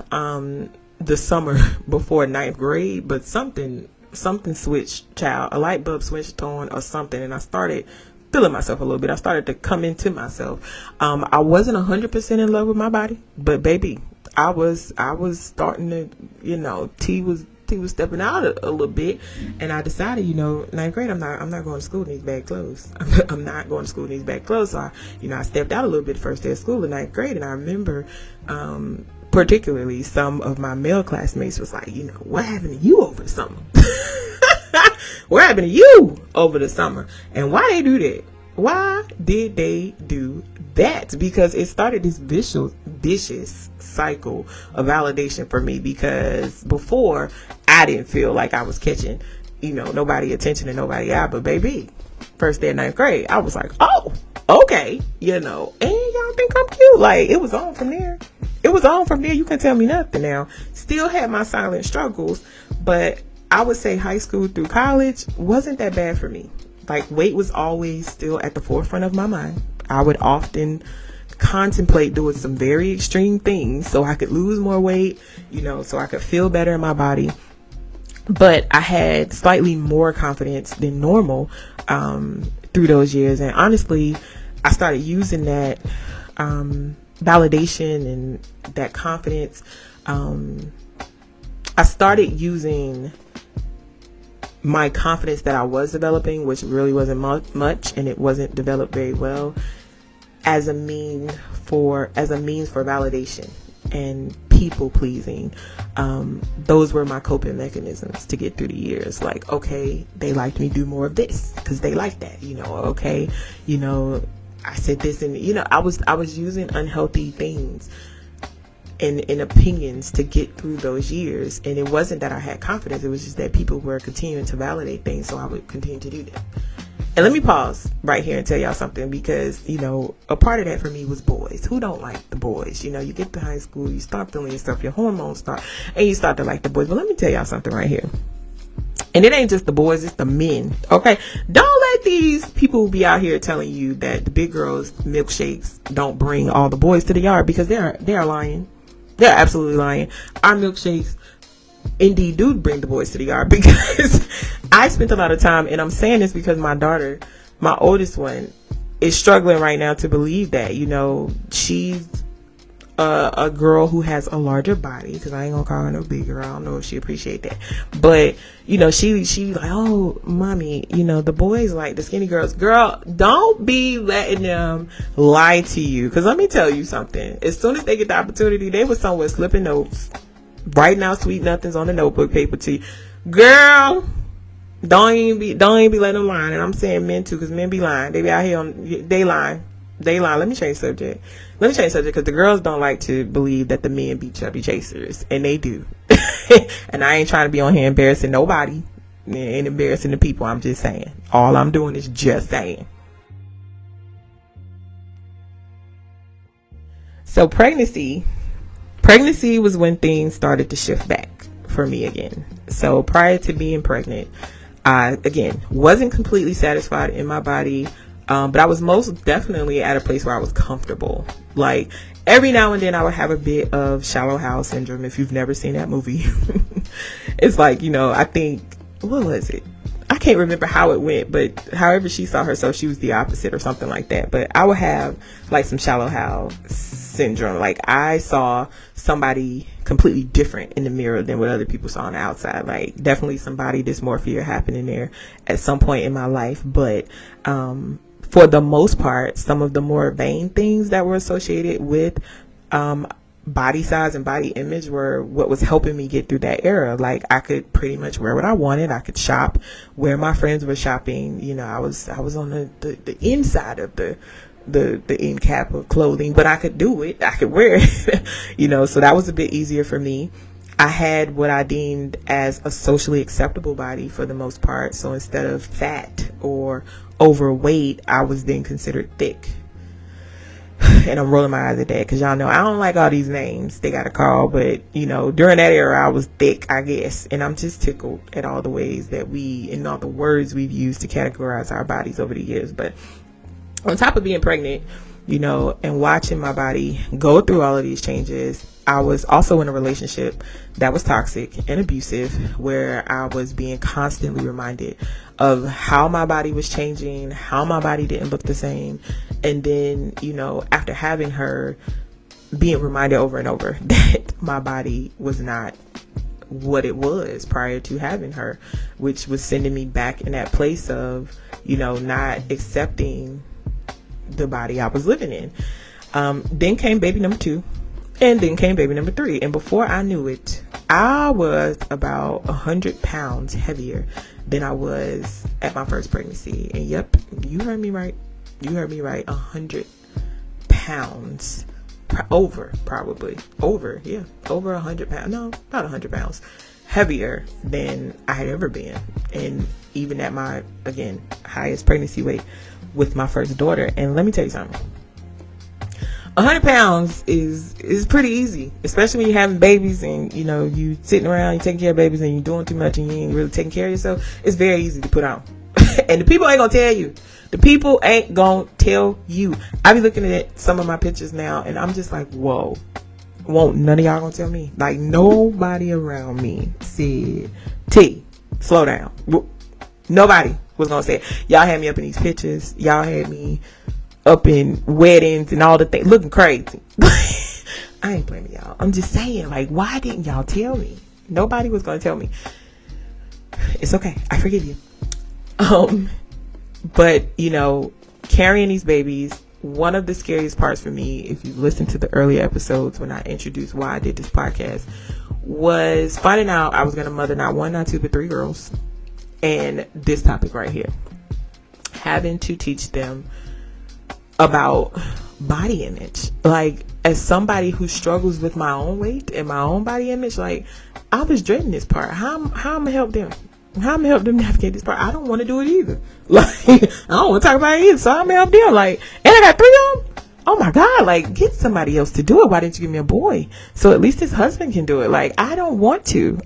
the summer before 9th grade, but something switched, child. A light bulb switched on or something, and I started feeling myself a little bit. I started to come into myself. I wasn't 100% in love with my body, but baby, I was starting to, T was stepping out a little bit, and I decided, 9th grade, I'm not going to school in these bad clothes. I'm not going to school in these bad clothes. So I stepped out a little bit first day of school in 9th grade, and I remember, particularly some of my male classmates was like, what happened to you over the summer? What happened to you over the summer? And why they do that? Why did they do that? Because it started this vicious cycle of validation for me, because before I didn't feel like I was catching, nobody attention and nobody out. But baby, first day of 9th grade, I was like, oh, okay, and y'all think I'm cute. Like, it was on from there. You can tell me nothing now. Still had my silent struggles, but I would say high school through college wasn't that bad for me. Like, weight was always still at the forefront of my mind. I would often contemplate doing some very extreme things so I could lose more weight, so I could feel better in my body. But I had slightly more confidence than normal through those years. And honestly, I started using that validation and that confidence. I started using my confidence that I was developing, which really wasn't much, and it wasn't developed very well, as a means for validation and people pleasing. Those were my coping mechanisms to get through the years. Like, okay, they liked me, do more of this because they like that. Okay, I said this, and I was using unhealthy things and opinions to get through those years. And it wasn't that I had confidence, it was just that people were continuing to validate things, so I would continue to do that. And let me pause right here and tell y'all something, because a part of that for me was boys. Who don't like the boys? You get to high school, you start feeling yourself, your hormones start, and you start to like the boys. But let me tell y'all something right here, and it ain't just the boys, it's the men. Okay, don't let these people be out here telling you that the big girls milkshakes don't bring all the boys to the yard, because they're lying. They're absolutely lying. Our milkshakes indeed do bring the boys to the yard, because I spent a lot of time, and I'm saying this because my daughter, my oldest one, is struggling right now to believe that, she's a girl who has a larger body, because I ain't gonna call her no big girl. I don't know if she appreciate that, but she like, oh mommy, the boys like the skinny girls. Girl, don't be letting them lie to you, because let me tell you something, as soon as they get the opportunity, they was somewhere slipping notes, writing out sweet nothings on the notebook paper to you. Girl, don't even be letting them lie. And I'm saying men too, because men be lying. They be out here they lie. Let me change subject because the girls don't like to believe that the men be chubby chasers, and they do. And I ain't trying to be on here embarrassing nobody and embarrassing the people. I'm just saying, all I'm doing is just saying. So pregnancy was when things started to shift back for me again. So prior to being pregnant, I again wasn't completely satisfied in my body. But I was most definitely at a place where I was comfortable. Like, every now and then I would have a bit of shallow house syndrome. If you've never seen that movie, it's like, I think, what was it? I can't remember how it went, but however she saw herself, she was the opposite or something like that. But I would have like some shallow Hal syndrome. Like I saw somebody completely different in the mirror than what other people saw on the outside. Like definitely some body dysmorphia happening there at some point in my life. But for the most part, some of the more vain things that were associated with body size and body image were what was helping me get through that era. Like I could pretty much wear what I wanted. I could shop where my friends were shopping. You know, I was on the inside of the end cap of clothing, but I could do it. I could wear it. You know, so that was a bit easier for me. I had what I deemed as a socially acceptable body for the most part. So instead of fat or overweight, I was then considered thick. And I'm rolling my eyes at that because y'all know I don't like all these names they got to call. But, you know, during that era, I was thick, I guess. And I'm just tickled at all the ways that and all the words we've used to categorize our bodies over the years. But on top of being pregnant, you know, and watching my body go through all of these changes, I was also in a relationship that was toxic and abusive, where I was being constantly reminded of how my body was changing, how my body didn't look the same. And then, you know, after having her, being reminded over and over that my body was not what it was prior to having her, which was sending me back in that place of, you know, not accepting the body I was living in. Then came baby number 2. And then came baby number 3. And before I knew it, I was about 100 pounds heavier than I was at my first pregnancy. And yep, you heard me right. 100 pounds. Over 100 pounds. No, not 100 pounds. Heavier than I had ever been. And even at my, again, highest pregnancy weight with my first daughter. And let me tell you something. 100 pounds is pretty easy, especially when you're having babies and, you know, you sitting around, you taking care of babies and you're doing too much and you ain't really taking care of yourself. It's very easy to put on. And the people ain't gonna tell you. The people ain't gonna tell you. I be looking at some of my pictures now and I'm just like, whoa, won't none of y'all gonna tell me? Like nobody around me said, T, slow down. Nobody was gonna say it. Y'all had me up in these pictures. Y'all had me up in weddings and all the things, looking crazy. I ain't blaming y'all. I'm just saying, like, why didn't y'all tell me? Nobody was gonna tell me. It's okay. I forgive you. But you know, carrying these babies, one of the scariest parts for me, if you listen to the earlier episodes when I introduced why I did this podcast, was finding out I was gonna mother not 1, not 2, but 3 girls. And this topic right here, having to teach them about body image. Like, as somebody who struggles with my own weight and my own body image, like, I was dreading this part. How am I gonna help them? How am I gonna help them navigate this part? I don't want to do it either. Like, I don't want to talk about it either. So I'm gonna help them. Like, and I got 3 of them. Oh my God, like, get somebody else to do it. Why didn't you give me a boy? So at least his husband can do it. Like, I don't want to.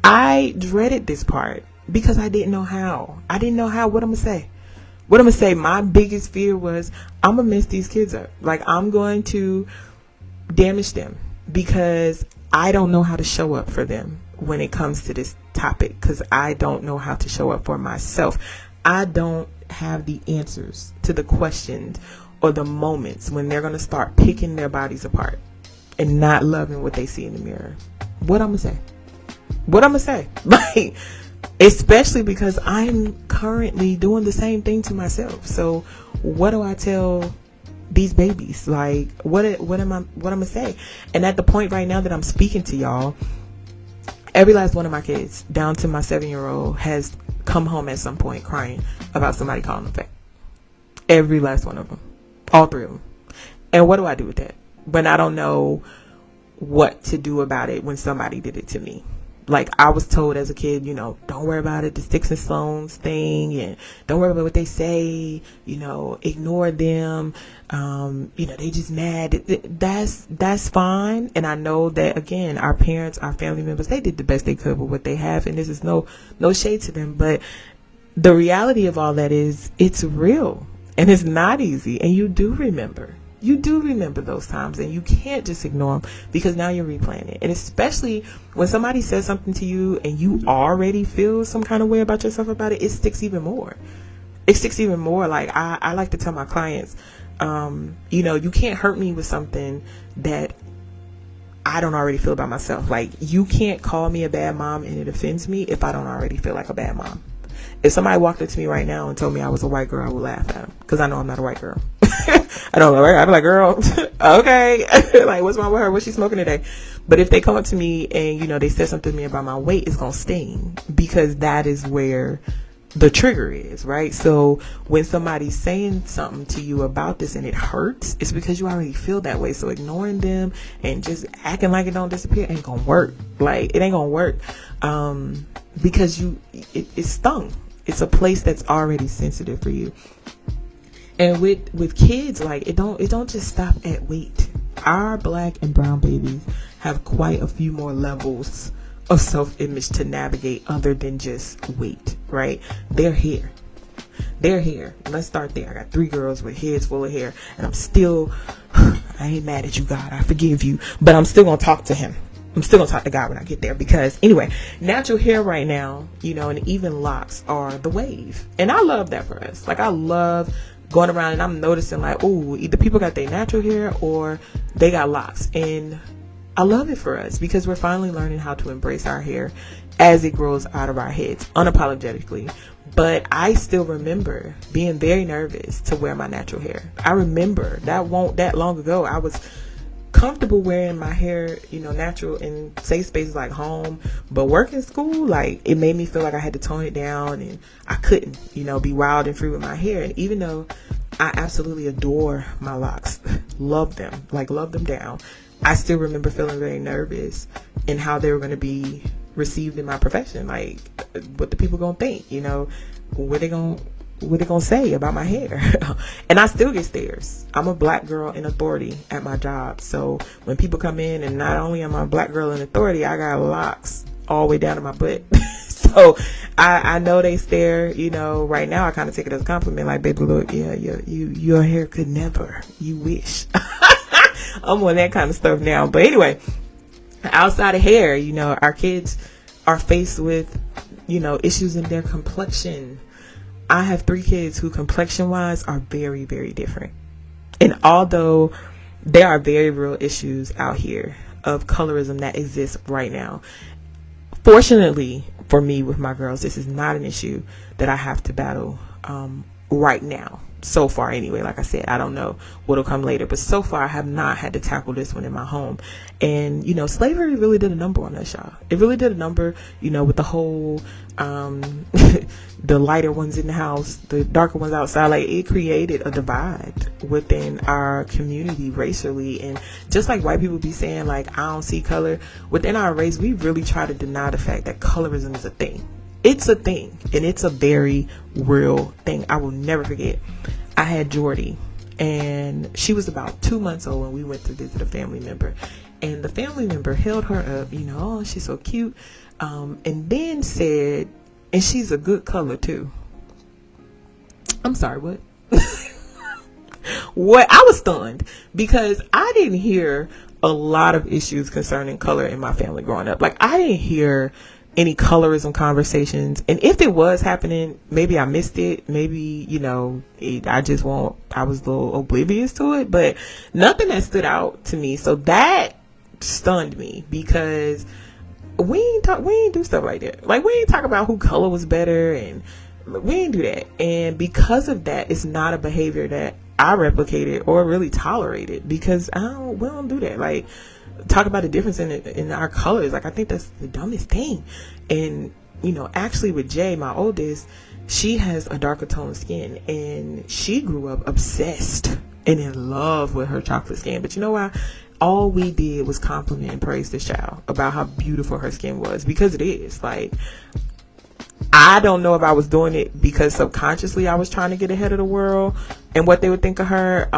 I dreaded this part because I didn't know how. What I'm gonna say. My biggest fear was I'm going to mess these kids up. Like, I'm going to damage them because I don't know how to show up for them when it comes to this topic, because I don't know how to show up for myself. I don't have the answers to the questions or the moments when they're going to start picking their bodies apart and not loving what they see in the mirror. What I'm going to say? Like, especially because I'm currently doing the same thing to myself. So what do I tell these babies? Like, what am I gonna say? And at the point right now that I'm speaking to y'all, every last one of my kids, down to my 7-year-old, has come home at some point crying about somebody calling them fat. Every last one of them. All 3 of them. And what do I do with that? When I don't know what to do about it when somebody did it to me. Like, I was told as a kid, you know, don't worry about it, the sticks and stones thing, and don't worry about what they say, you know, ignore them, you know, they just mad. That's fine. And I know that, again, our parents, our family members, they did the best they could with what they have, and this is no shade to them, but the reality of all that is, it's real, and it's not easy, and you do remember. You do remember those times, and you can't just ignore them because now you're replaying it. And especially when somebody says something to you and you already feel some kind of way about yourself about it, it sticks even more. It sticks even more. Like I like to tell my clients, you can't hurt me with something that I don't already feel about myself. Like, you can't call me a bad mom and it offends me if I don't already feel like a bad mom. If somebody walked up to me right now and told me I was a white girl, I would laugh at them because I know I'm not a white girl. I don't know, right? I'd be like, girl, okay. Like, what's wrong with her? What's she smoking today? But if they come up to me and, they said something to me about my weight, it's going to sting because that is where the trigger is, right? So when somebody's saying something to you about this and it hurts, it's because you already feel that way. So ignoring them and just acting like it don't disappear ain't gonna work. Like, it ain't gonna work because it stung. It's a place that's already sensitive for you. And with kids, like, it don't just stop at weight. Our black and brown babies have quite a few more levels of self-image to navigate other than just weight, right? They're here. Let's start there. I got 3 girls with heads full of hair, and I ain't mad at you, God. I forgive you, but I'm still gonna talk to him. I'm still gonna talk to God when I get there, because anyway, natural hair right now, and even locks are the wave, and I love that for us. Like, I love going around and I'm noticing, like, oh, either people got their natural hair or they got locks, and I love it for us because we're finally learning how to embrace our hair as it grows out of our heads unapologetically. But I still remember being very nervous to wear my natural hair. I remember that long ago, I was comfortable wearing my hair, natural in safe spaces like home, but working school, like, it made me feel like I had to tone it down and I couldn't, be wild and free with my hair. And even though I absolutely adore my locks, love them down, I still remember feeling very nervous in how they were going to be received in my profession. Like, what the people going to think, what they going to say about my hair. And I still get stares. I'm a black girl in authority at my job. So when people come in, and not only am I a black girl in authority, I got locks all the way down to my butt. So I know they stare, right now I kind of take it as a compliment. Like, baby, look, yeah, your hair could never, you wish. I'm on that kind of stuff now. But anyway, outside of hair, our kids are faced with, issues in their complexion. I have 3 kids who complexion wise are very, very different. And although there are very real issues out here of colorism that exists right now, fortunately for me with my girls, this is not an issue that I have to battle right now. So far anyway. Like I said, I don't know what'll come later, but so far I have not had to tackle this one in my home. And slavery really did a number on us, y'all. It really did a number, with the whole the lighter ones in the house, the darker ones outside. Like, it created a divide within our community racially. And just like white people be saying, like, I don't see color, within our race, we really try to deny the fact that colorism is a thing. It's a thing, and it's a very real thing. I will never forget, I had Jordy, and she was about 2 months old when we went to visit a family member, and the family member held her up, oh, she's so cute, and then said, and she's a good color too. I'm sorry, what? What? I was stunned because I didn't hear a lot of issues concerning color in my family growing up. Like, I didn't hear any colorism conversations, and if it was happening, maybe I missed it. Maybe I was a little oblivious to it, but nothing that stood out to me. So that stunned me because we ain't do stuff like that. Like, we ain't talk about who color was better, and we ain't do that. And because of that, it's not a behavior that I replicated or really tolerated, because we don't do that. Like, talk about the difference in our colors. Like, I think that's the dumbest thing. And actually with Jay, my oldest, she has a darker tone of skin, and she grew up obsessed and in love with her chocolate skin. But you know why? All we did was compliment and praise this child about how beautiful her skin was, because it is. Like, I don't know if I was doing it because subconsciously I was trying to get ahead of the world and what they would think of her.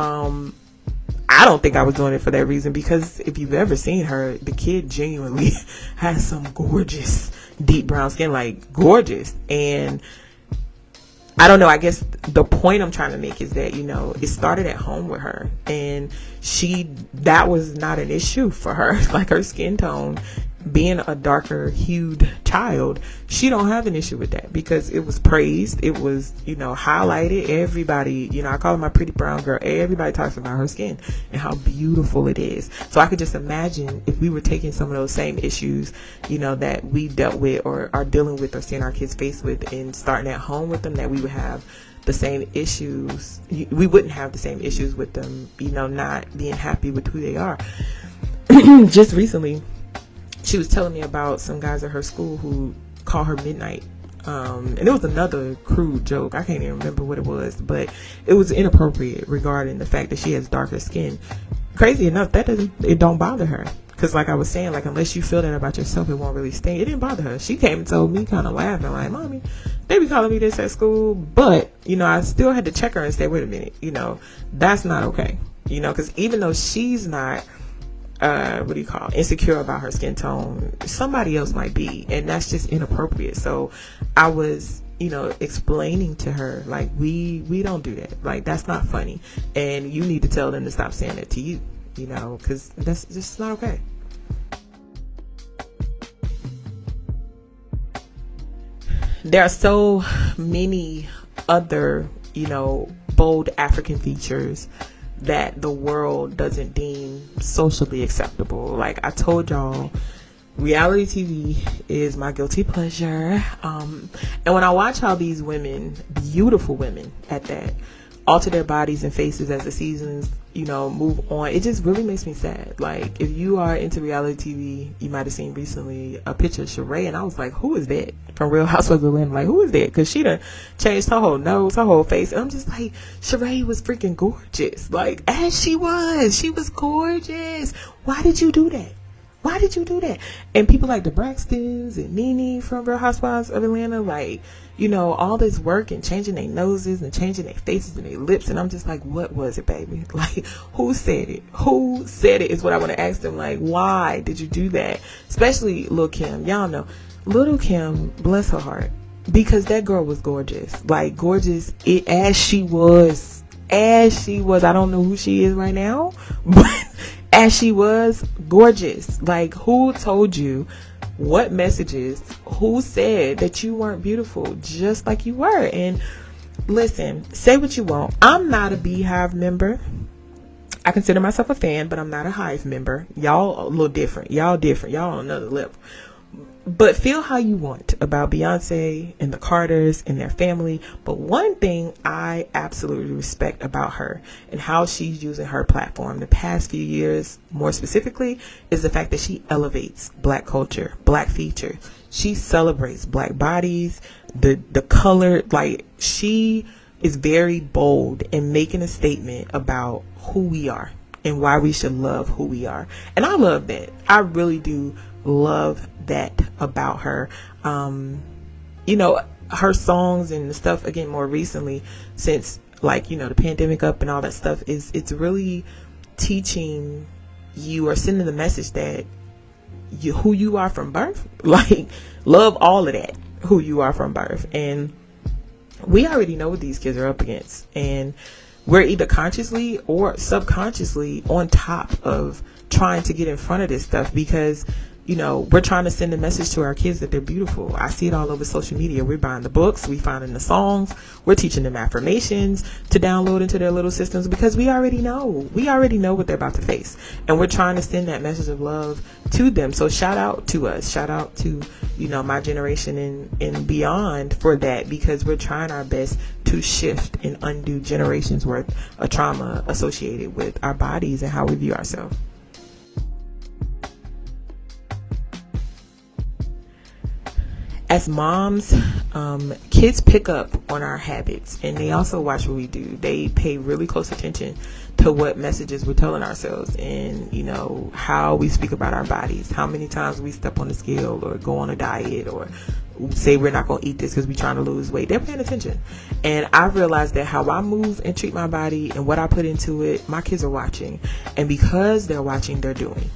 I don't think I was doing it for that reason, because if you've ever seen her, the kid genuinely has some gorgeous deep brown skin, like gorgeous. And I don't know. I guess the point I'm trying to make is that, it started at home with her, and that was not an issue for her. Like, her skin tone, being a darker hued child, she don't have an issue with that because it was praised. It was, highlighted. Everybody, I call her my pretty brown girl. Everybody talks about her skin and how beautiful it is. So I could just imagine if we were taking some of those same issues, that we dealt with or are dealing with or seeing our kids face with, and starting at home with them, that we would have the same issues. We wouldn't have the same issues with them, not being happy with who they are. Just recently, she was telling me about some guys at her school who call her Midnight. And it was another crude joke. I can't even remember what it was, but it was inappropriate regarding the fact that she has darker skin. Crazy enough, it don't bother her. Because like I was saying, like, unless you feel that about yourself, it won't really stay. It didn't bother her. She came and told me, kind of laughing, like, Mommy, they be calling me this at school. But, I still had to check her and say, wait a minute, that's not okay. Because even though she's not, insecure about her skin tone, somebody else might be, and that's just inappropriate. So I was, explaining to her, like, we don't do that. Like, that's not funny, and you need to tell them to stop saying that to you, because that's just not okay. There are so many other, bold African features that the world doesn't deem socially acceptable. Like I told y'all, reality TV is my guilty pleasure. And when I watch how these women, beautiful women at that, alter their bodies and faces as the seasons, move on, it just really makes me sad. Like, if you are into reality TV, you might have seen recently a picture of Sheree, and I was like, who is that? From Real Housewives of Atlanta. Like, who is that? Because she done changed her whole nose, her whole face. And I'm just like, Sheree was freaking gorgeous. Like, as she was gorgeous. Why did you do that? Why did you do that? And people like the Braxtons and Nene from Real Housewives of Atlanta, like, all this work and changing their noses and changing their faces and their lips. And I'm just like, what was it, baby? Like, who said it? Who said it is what I want to ask them. Like, why did you do that? Especially Lil' Kim. Y'all know. Lil' Kim, bless her heart. Because that girl was gorgeous. Like, gorgeous as she was. I don't know who she is right now. But as she was, gorgeous. Like, who told you? What messages? Who said that you weren't beautiful just like you were? And listen, say what you want. I'm not a Beehive member. I consider myself a fan, but I'm not a Hive member. Y'all a little different. Y'all different. Y'all on another level. But feel how you want about Beyonce and the Carters and their family. But one thing I absolutely respect about her and how she's using her platform the past few years, more specifically, is the fact that she elevates Black culture, Black features. She celebrates Black bodies, the color. Like, she is very bold in making a statement about who we are and why we should love who we are. And I love that. I really do love that about her. Her songs and the stuff, again, more recently, since the pandemic up and all that stuff, it's really teaching you or sending the message that who you are from birth, like, love all of that, who you are from birth. And we already know what these kids are up against, and we're either consciously or subconsciously on top of trying to get in front of this stuff because we're trying to send a message to our kids that they're beautiful. I see it all over social media. We're buying the books, we finding the songs, we're teaching them affirmations to download into their little systems because we already know what they're about to face, and we're trying to send that message of love to them. So shout out to us, shout out to my generation and beyond for that, because we're trying our best to shift and undo generations worth of trauma associated with our bodies and how we view ourselves. As moms, kids pick up on our habits, and they also watch what we do. They pay really close attention to what messages we're telling ourselves, and how we speak about our bodies, how many times we step on the scale or go on a diet or say we're not going to eat this because we're trying to lose weight. They're paying attention. And I realized that how I move and treat my body and what I put into it, my kids are watching. And because they're watching, they're doing.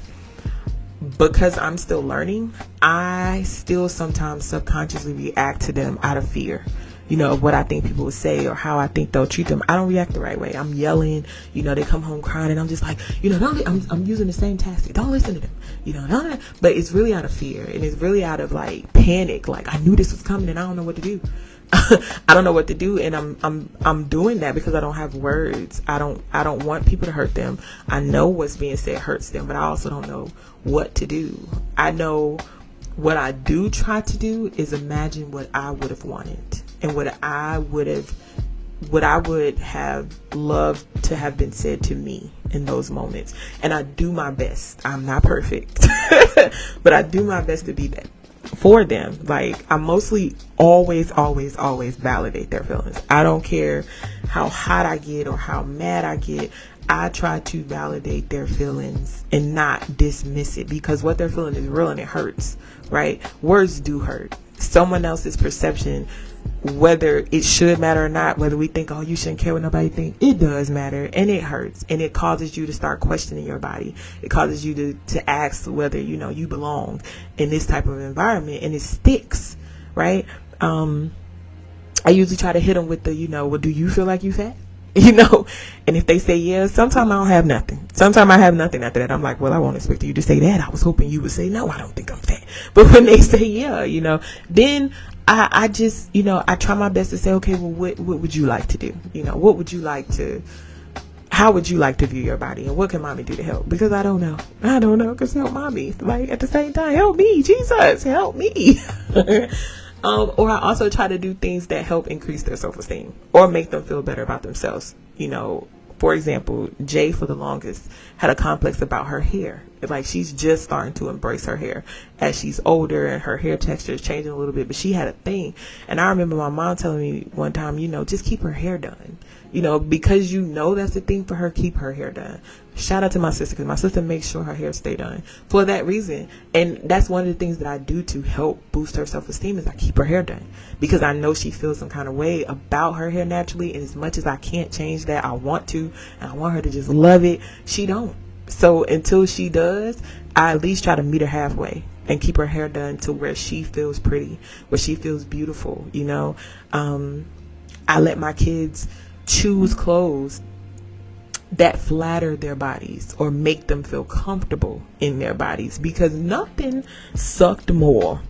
Because I'm still learning, I still sometimes subconsciously react to them out of fear. of what I think people will say or how I think they'll treat them, I don't react the right way. I'm yelling, they come home crying, and I'm just like, I'm using the same tactic. Don't listen to them, but it's really out of fear, and it's really out of like panic. Like, I knew this was coming and I don't know what to do. I don't know what to do, and I'm doing that because I don't have words. I don't want people to hurt them. I know what's being said hurts them, but I also don't know what to do. I know what I do try to do is imagine what I would have wanted and what I would have loved to have been said to me in those moments. And I do my best. I'm not perfect, but I do my best to be that for them. Like, I mostly always validate their feelings. I don't care how hot I get or how mad I get. I try to validate their feelings and not dismiss it, because what they're feeling is real and it hurts, right? Words do hurt. Someone else's perception, whether it should matter or not, whether we think, oh, you shouldn't care what nobody thinks, it does matter, and it hurts, and it causes you to start questioning your body. It causes you to ask whether you belong in this type of environment, and it sticks, right? I usually try to hit them with the, well, do you feel like you fat? And if they say yes, sometimes I don't have nothing. Sometimes I have nothing after that. I'm like, well, I won't expect you to say that. I was hoping you would say, no, I don't think I'm fat. But when they say yeah, then I just, I try my best to say, okay, well, what would you like to do? How would you like to view your body? And what can mommy do to help? Because I don't know. Because help mommy. Like, at the same time, help me. Jesus, help me. Or I also try to do things that help increase their self-esteem or make them feel better about themselves. For example, Jay, for the longest, had a complex about her hair. Like, she's just starting to embrace her hair as she's older and her hair texture is changing a little bit, but she had a thing. And I remember my mom telling me one time, just keep her hair done. Because that's the thing for her, keep her hair done. Shout out to my sister, because my sister makes sure her hair stay done for that reason. And that's one of the things that I do to help boost her self-esteem, is I keep her hair done, because I know she feels some kind of way about her hair naturally. And as much as I can't change that, I want to, and I want her to just love it. She don't. So until she does, I at least try to meet her halfway and keep her hair done to where she feels pretty, where she feels beautiful. I let my kids choose clothes that flatter their bodies or make them feel comfortable in their bodies, because nothing sucked more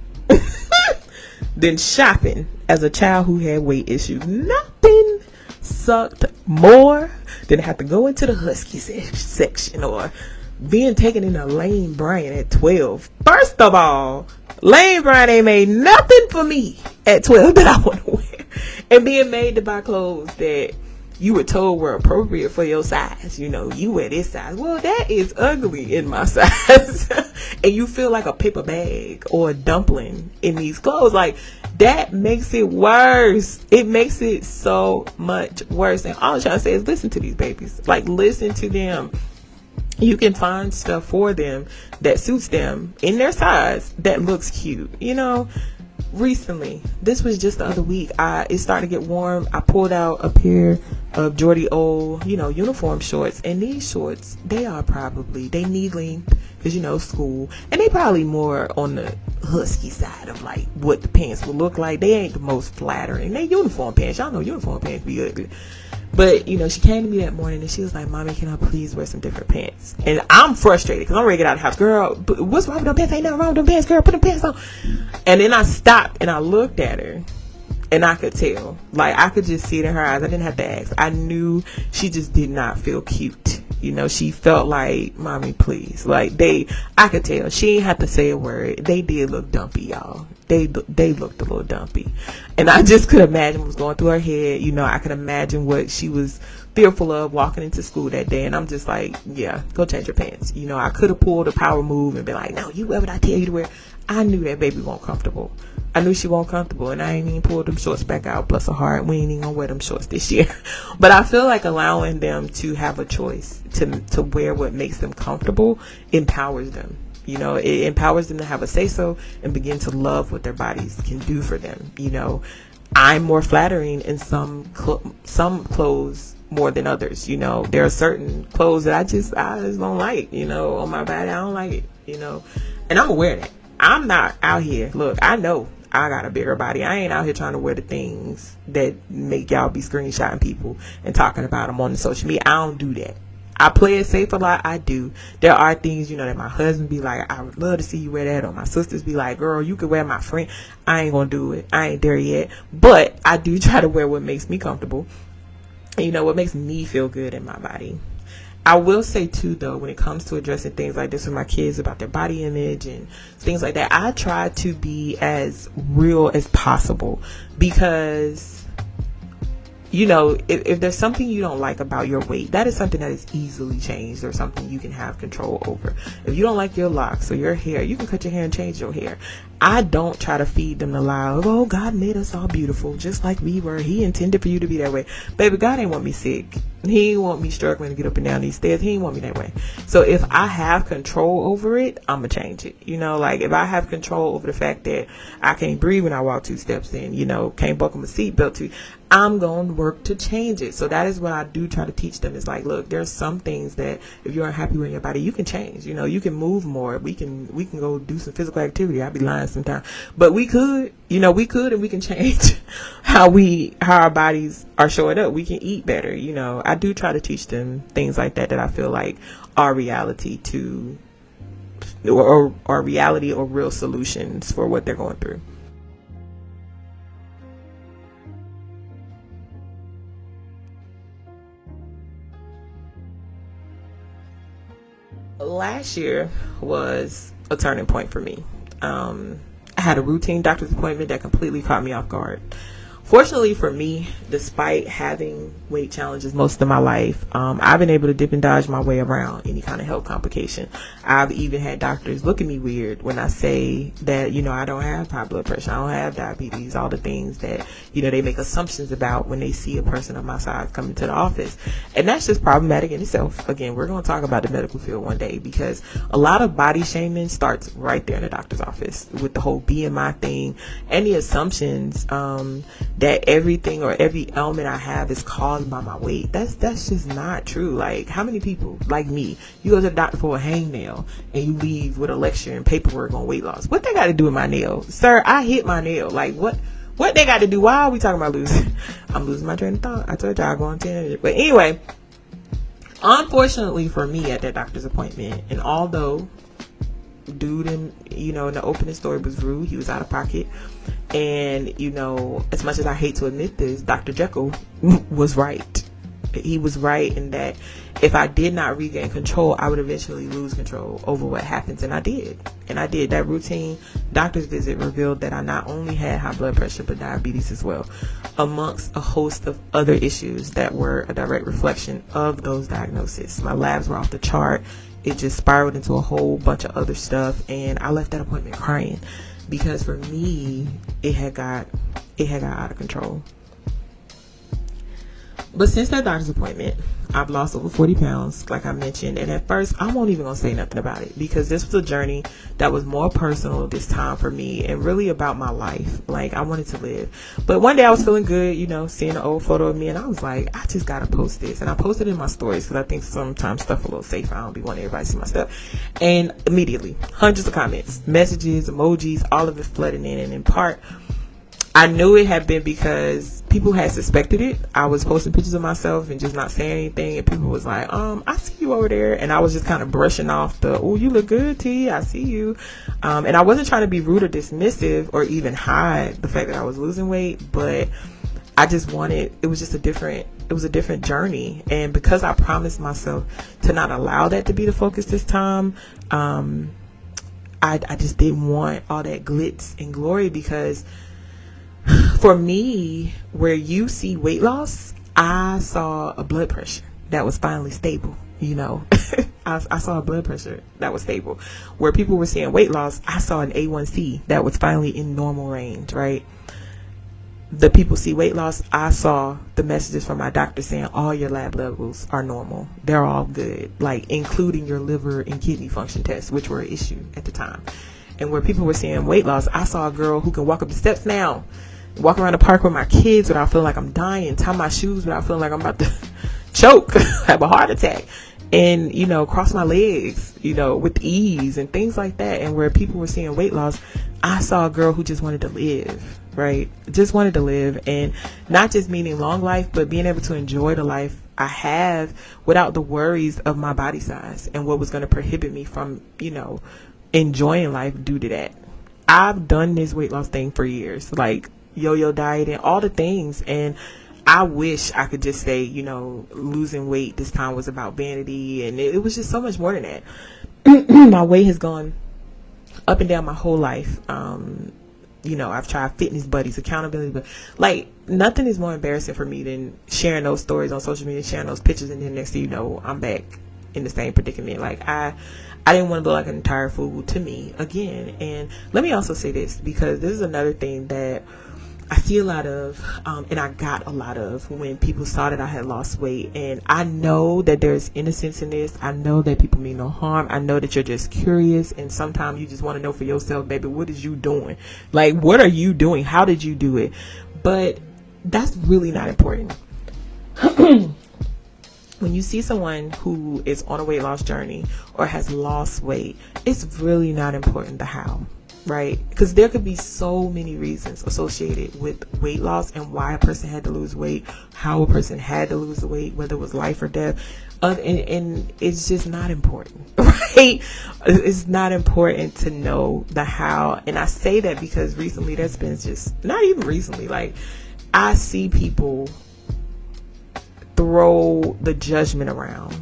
than shopping as a child who had weight issues. Nothing sucked more than have to go into the husky section or being taken in a Lane Bryant at 12. First of all, Lane Bryant ain't made nothing for me at 12 that I want to wear, and being made to buy clothes that you were told were appropriate for your size. You wear this size. Well, that is ugly in my size. And you feel like a paper bag or a dumpling in these clothes. Like, that makes it worse. It makes it so much worse. And all I'm trying to say is listen to these babies. Like, listen to them. You can find stuff for them that suits them in their size that looks cute. Recently, this was just the other week, it started to get warm. I pulled out a pair of Jordy old, uniform shorts, and these shorts, they knee length, because school, and they probably more on the husky side of like what the pants would look like. They ain't the most flattering. They uniform pants. Y'all know uniform pants be ugly. But, she came to me that morning and she was like, Mommy, can I please wear some different pants? And I'm frustrated because I'm ready to get out of the house. Girl, what's wrong with them pants? Ain't nothing wrong with them pants, girl. Put them pants on. And then I stopped and I looked at her, and I could tell. Like, I could just see it in her eyes. I didn't have to ask. I knew she just did not feel cute. She felt like, Mommy, please. Like, I could tell. She ain't have to say a word. They did look dumpy, y'all. They looked a little dumpy. And I just could imagine what was going through her head. I could imagine what she was fearful of walking into school that day. And I'm just like, yeah, go change your pants. I could have pulled a power move and been like, no, you wear what I tell you to wear. I knew that baby wasn't comfortable. I knew she wasn't comfortable, and I ain't even pulled them shorts back out. Bless her heart, we ain't even gonna wear them shorts this year. But I feel like allowing them to have a choice to wear what makes them comfortable empowers them. It empowers them to have a say-so and begin to love what their bodies can do for them. I'm more flattering in some clothes more than others. There are certain clothes that I just don't like, on my body. I don't like it, and I'm aware of that. I'm not out here. Look, I know I got a bigger body. I ain't out here trying to wear the things that make y'all be screenshotting people and talking about them on the social media. I don't do that. I play it safe a lot. I do. There are things, that my husband be like, I would love to see you wear that. Or my sisters be like, girl, you could wear my friend. I ain't gonna do it. I ain't there yet. But I do try to wear what makes me comfortable. And what makes me feel good in my body. I will say too, though, when it comes to addressing things like this with my kids about their body image and things like that, I try to be as real as possible because, if there's something you don't like about your weight, that is something that is easily changed or something you can have control over. If you don't like your locks or your hair, you can cut your hair and change your hair. I don't try to feed them the lie of, oh, God made us all beautiful just like we were. He intended for you to be that way. Baby, God ain't want me sick. He ain't want me struggling to get up and down these stairs. He ain't want me that way. So if I have control over it, I'm going to change it. Like if I have control over the fact that I can't breathe when I walk 2 steps in, can't buckle my seatbelt to, I'm going to work to change it. So that is what I do try to teach them. Is like, look, there's some things that if you're unhappy with your body, you can change. You can move more. We can go do some physical activity. I'd be lying sometimes, but we could, and we can change how our bodies are showing up. We can eat better. I do try to teach them things like that I feel like are reality or reality or real solutions for what they're going through. Last year was a turning point for me. I had a routine doctor's appointment that completely caught me off guard. Fortunately for me, despite having weight challenges most of my life, I've been able to dip and dodge my way around any kind of health complication. I've even had doctors look at me weird when I say that, I don't have high blood pressure, I don't have diabetes, all the things that, they make assumptions about when they see a person of my size coming to the office. And that's just problematic in itself. Again, we're going to talk about the medical field one day because a lot of body shaming starts right there in the doctor's office with the whole BMI thing and the assumptions, that everything or every ailment I have is caused by my weight. That's just not true. Like, how many people like me, you go to the doctor for a hangnail and you leave with a lecture and paperwork on weight loss? What they got to do with my nail? Sir, I hit my nail. Like, what they got to do? Why are we talking about losing? I'm losing my train of thought. I told y'all I'll go on 10. But anyway, unfortunately for me at that doctor's appointment, and although dude in the opening story was rude, he was out of pocket, and as much as I hate to admit this, Dr. Jekyll was right. He was right in that if I did not regain control, I would eventually lose control over what happens, and I did. That routine doctor's visit revealed that I not only had high blood pressure but diabetes as well, amongst a host of other issues that were a direct reflection of those diagnoses. My labs were off the chart. It just spiraled into a whole bunch of other stuff, and I left that appointment crying because for me it had got out of control. But since that doctor's appointment, I've lost over 40 pounds, like I mentioned. And at first, I won't even gonna say nothing about it because this was a journey that was more personal this time for me and really about my life. Like, I wanted to live. But one day I was feeling good, seeing an old photo of me, and I was like, I just gotta post this. And I posted it in my stories because I think sometimes stuff a little safer. I don't be wanting everybody to see my stuff. And immediately, hundreds of comments, messages, emojis, all of it flooding in. And in part, I knew it had been because people had suspected it. I was posting pictures of myself and just not saying anything, and people was like, I see you over there, and I was just kind of brushing off the, oh, you look good, T, I see you, and I wasn't trying to be rude or dismissive or even hide the fact that I was losing weight, but I just wanted, it was a different journey, and because I promised myself to not allow that to be the focus this time, I just didn't want all that glitz and glory, because for me, where you see weight loss, I saw a blood pressure that was finally stable. I saw a blood pressure that was stable. Where people were seeing weight loss, I saw an A1C that was finally in normal range, right? The people see weight loss, I saw the messages from my doctor saying all your lab levels are normal. They're all good, like including your liver and kidney function tests, which were an issue at the time. And where people were seeing weight loss, I saw a girl who can walk up the steps now, walk around the park with my kids without feeling like I'm dying, tie my shoes without feeling like I'm about to choke, have a heart attack, and, cross my legs, with ease and things like that. And where people were seeing weight loss, I saw a girl who just wanted to live, right? Just wanted to live, and not just meaning long life, but being able to enjoy the life I have without the worries of my body size and what was going to prohibit me from, enjoying life due to that. I've done this weight loss thing for years, like yo-yo diet and all the things, and I wish I could just say, losing weight this time was about vanity, and it was just so much more than that. My weight has gone up and down my whole life. I've tried fitness buddies, accountability, but like nothing is more embarrassing for me than sharing those stories on social media, sharing those pictures, and then next thing you know, I'm back in the same predicament. Like I didn't want to look like an entire fool to me again. And let me also say this, because this is another thing that I see a lot of, and I got a lot of when people saw that I had lost weight. And I know that there's innocence in this. I know that people mean no harm. I know that you're just curious, and sometimes you just want to know for yourself, baby, what is you doing? Like, what are you doing? How did you do it? But that's really not important. When you see someone who is on a weight loss journey or has lost weight, it's really not important the how. Right? Because there could be so many reasons associated with weight loss and why a person had to lose weight, how a person had to lose the weight, whether it was life or death. And it's just not important, right? It's not important to know the how. And I say that because recently there's been just, not even recently, like I see people throw the judgment around,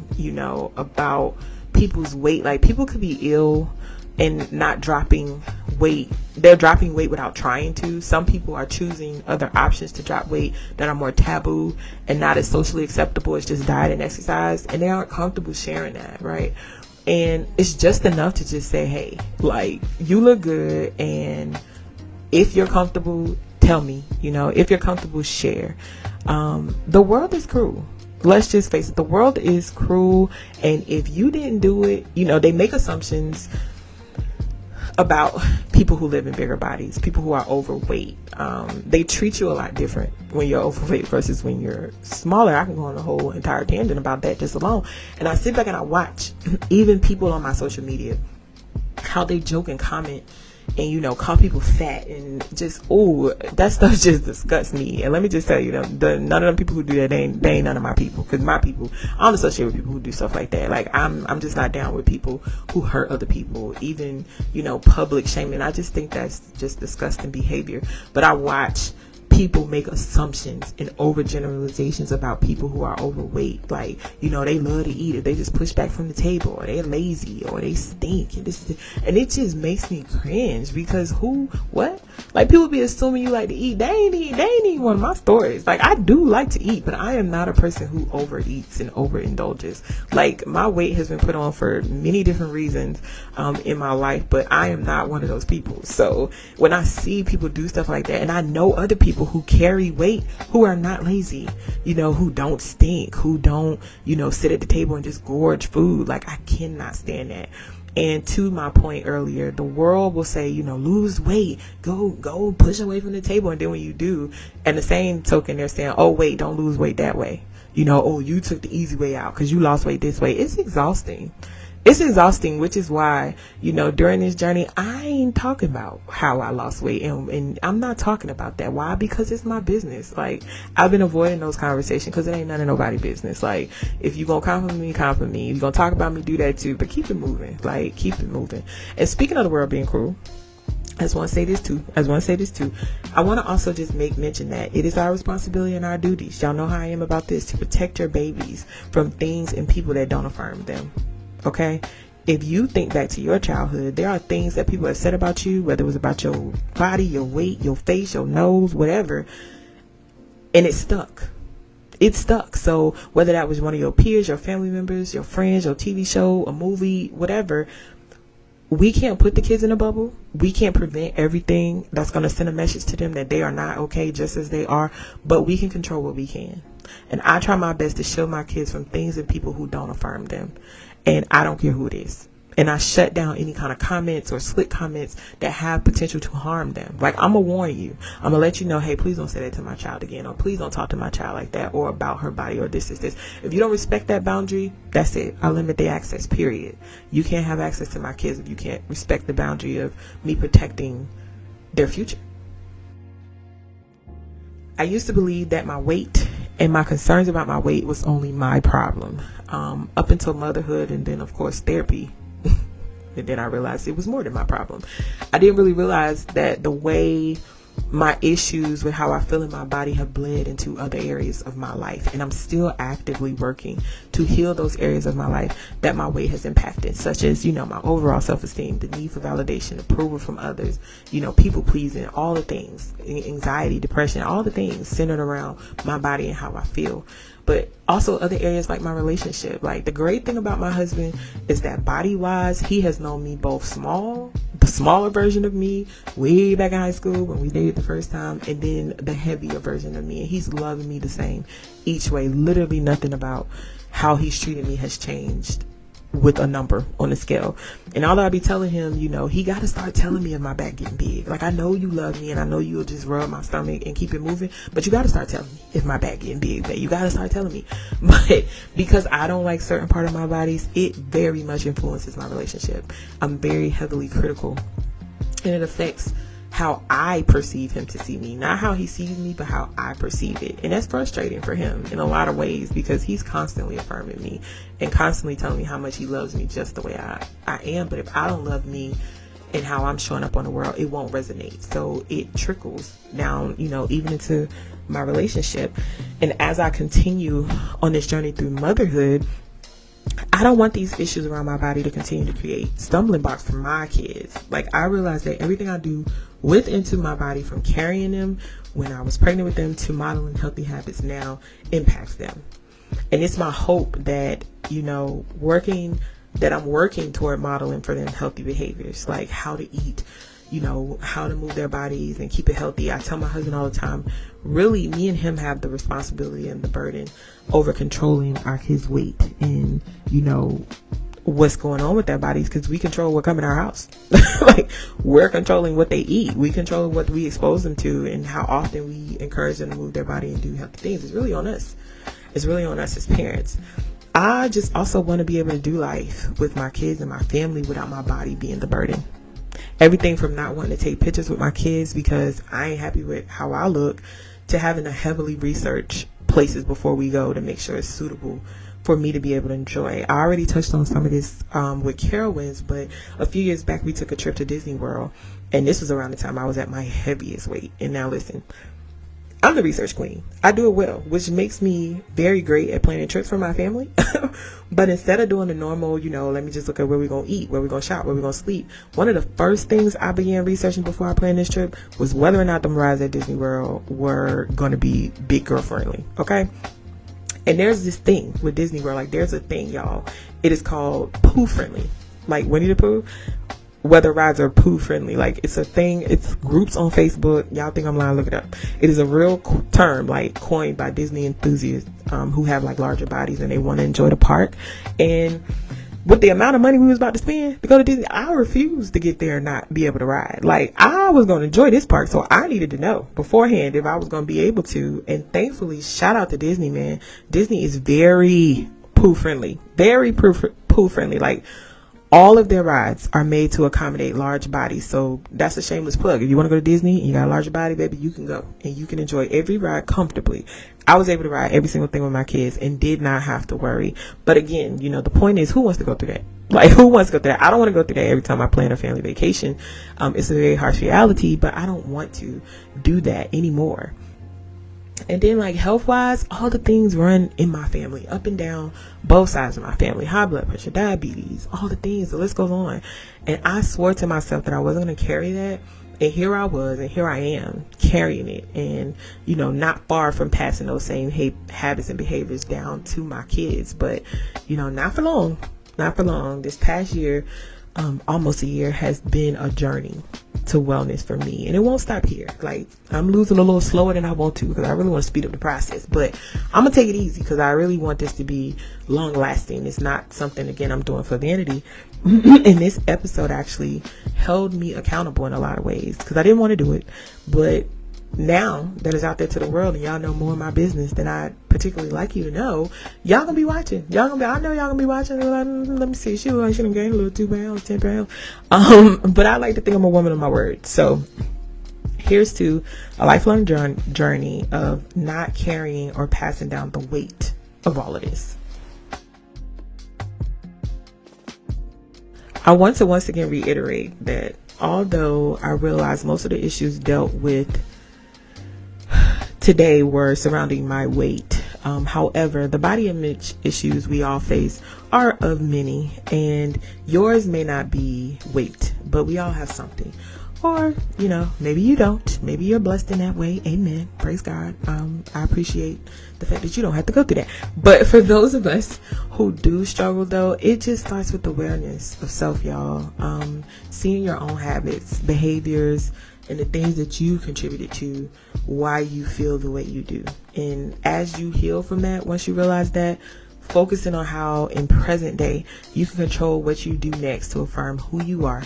about people's weight. Like people could be ill and not dropping weight. They're dropping weight without trying to. Some people are choosing other options to drop weight that are more taboo and not as socially acceptable as just diet and exercise, and they aren't comfortable sharing that, right? And it's just enough to just say, hey, like, you look good, and if you're comfortable, tell me. If you're comfortable, share. The world is cruel. Let's just face it, the world is cruel, and if you didn't do it, they make assumptions about people who live in bigger bodies, people who are overweight. They treat you a lot different when you're overweight versus when you're smaller. I can go on a whole entire tangent about that just alone. And I sit back and I watch even people on my social media, how they joke and comment and, call people fat and just, that stuff just disgusts me. And let me just tell you, none of them people who do that, they ain't none of my people. Because my people, I don't associate with people who do stuff like that. Like, I'm just not down with people who hurt other people, even, public shaming. I just think that's just disgusting behavior. But I watch people make assumptions and overgeneralizations about people who are overweight. Like, they love to eat, or they just push back from the table, or they're lazy, or they stink, and and it just makes me cringe, because what? Like, people be assuming you like to eat. They ain't even one of my stories. Like, I do like to eat, but I am not a person who overeats and overindulges. Like, my weight has been put on for many different reasons in my life, but I am not one of those people. So when I see people do stuff like that, and I know other people who carry weight, who are not lazy, who don't stink, who don't, sit at the table and just gorge food. Like, I cannot stand that. And to my point earlier, the world will say, lose weight, go push away from the table. And then when you do, and the same token, they're saying, oh, wait, don't lose weight that way. You took the easy way out because you lost weight this way. It's exhausting. It's exhausting, which is why, during this journey, I ain't talking about how I lost weight. And I'm not talking about that. Why? Because it's my business. Like, I've been avoiding those conversations because it ain't none of nobody's business. Like, if you going to compliment me, compliment me. If you going to talk about me, do that too. But keep it moving. Like, keep it moving. And speaking of the world being cruel, I just want to say this too. I want to also just make mention that it is our responsibility and our duties. Y'all know how I am about this, to protect your babies from things and people that don't affirm them. Okay, if you think back to your childhood, there are things that people have said about you, whether it was about your body, your weight, your face, your nose, whatever, and it stuck. It stuck. So whether that was one of your peers, your family members, your friends, your TV show, a movie, whatever, we can't put the kids in a bubble. We can't prevent everything that's going to send a message to them that they are not okay just as they are, but we can control what we can. And I try my best to shield my kids from things and people who don't affirm them. And I don't care who it is. And I shut down any kind of comments or slick comments that have potential to harm them. Like, I'm going to warn you. I'm going to let you know, hey, please don't say that to my child again. Or please don't talk to my child like that, or about her body, or this. If you don't respect that boundary, that's it. I limit the access, period. You can't have access to my kids if you can't respect the boundary of me protecting their future. I used to believe that my weight and my concerns about my weight was only my problem, up until motherhood, and then of course therapy. And then I realized it was more than my problem. I didn't really realize that the way my issues with how I feel in my body have bled into other areas of my life. And I'm still actively working to heal those areas of my life that my weight has impacted, such as, my overall self-esteem, the need for validation, approval from others, people pleasing, all the things, anxiety, depression, all the things centered around my body and how I feel. But also other areas like my relationship. Like, the great thing about my husband is that body-wise, he has known me both the smaller version of me way back in high school when we dated the first time, and then the heavier version of me. And he's loving me the same each way. Literally nothing about how he's treated me has changed with a number on the scale. And although I be telling him, he got to start telling me if my back getting big. Like, I know you love me and I know you'll just rub my stomach and keep it moving, but you got to start telling me if my back getting big, babe. You got to start telling me. But because I don't like certain part of my bodies, it very much influences my relationship. I'm very heavily critical, and it affects how I perceive him to see me. Not how he sees me, but how I perceive it. And that's frustrating for him in a lot of ways, because he's constantly affirming me and constantly telling me how much he loves me just the way I am. But if I don't love me and how I'm showing up on the world, it won't resonate. So it trickles down, even into my relationship. And as I continue on this journey through motherhood, I don't want these issues around my body to continue to create stumbling blocks for my kids. Like, I realize that everything I do with and to my body, from carrying them when I was pregnant with them to modeling healthy habits now, impacts them. And it's my hope that, I'm working toward modeling for them healthy behaviors, like how to eat, how to move their bodies and keep it healthy. I tell my husband all the time, really, me and him have the responsibility and the burden over controlling our kids' weight and, what's going on with their bodies, because we control what come in our house. Like, we're controlling what they eat. We control what we expose them to and how often we encourage them to move their body and do healthy things. It's really on us. It's really on us as parents. I just also want to be able to do life with my kids and my family without my body being the burden. Everything from not wanting to take pictures with my kids because I ain't happy with how I look, to having to heavily research places before we go to make sure it's suitable for me to be able to enjoy. I already touched on some of this with Carowinds, but a few years back we took a trip to Disney World, and this was around the time I was at my heaviest weight. And now listen, I'm the research queen. I do it well, which makes me very great at planning trips for my family. But instead of doing the normal, let me just look at where we're going to eat, where we're going to shop, where we're going to sleep, one of the first things I began researching before I planned this trip was whether or not the rides at Disney World were going to be big girl friendly. Okay. And there's this thing with Disney World, like, there's a thing, y'all. It is called poo friendly. Like Winnie the Pooh, whether rides are poo friendly. Like, it's a thing. It's groups on Facebook. Y'all think I'm lying? Look it up. It is a real term, like, coined by Disney enthusiasts who have like larger bodies and they want to enjoy the park. And with the amount of money we was about to spend to go to Disney, I refused to get there and not be able to ride. Like, I was going to enjoy this park, so I needed to know beforehand if I was going to be able to. And thankfully, shout out to Disney, man. Disney is very poo friendly, very poo friendly. Like, all of their rides are made to accommodate large bodies. So that's a shameless plug. If you want to go to Disney and you got a larger body, baby, you can go and you can enjoy every ride comfortably. I was able to ride every single thing with my kids and did not have to worry. But again, the point is, who wants to go through that? Like, who wants to go through that? I don't want to go through that every time I plan a family vacation. It's a very harsh reality, but I don't want to do that anymore. And then, like, health wise, all the things run in my family, up and down both sides of my family: high blood pressure, diabetes, all the things, the list goes on. And I swore to myself that I wasn't going to carry that. And here I was, and here I am carrying it, and not far from passing those same habits and behaviors down to my kids. But not for long. This past year, almost a year, has been a journey to wellness for me, and it won't stop here. Like, I'm losing a little slower than I want to, because I really want to speed up the process, but I'm gonna take it easy because I really want this to be long lasting. It's not something, again, I'm doing for vanity. And this episode actually held me accountable in a lot of ways, because I didn't want to do it, but now that it's out there to the world and y'all know more of my business than I particularly like you to know, y'all gonna be watching. I know y'all gonna be watching. Let me see. She done gained a little 2 pounds, 10 pounds. But I like to think I'm a woman of my word. So here's to a lifelong journey of not carrying or passing down the weight of all of this. I want to once again reiterate that although I realize most of the issues dealt with today were surrounding my weight, however, the body image issues we all face are of many, and yours may not be weight, but we all have something. Or, maybe you don't. Maybe you're blessed in that way. Amen. Praise God. I appreciate the fact that you don't have to go through that. But for those of us who do struggle, though, it just starts with awareness of self, y'all. Seeing your own habits, behaviors, and the things that you contributed to why you feel the way you do. And as you heal from that, once you realize that, focusing on how in present day you can control what you do next to affirm who you are,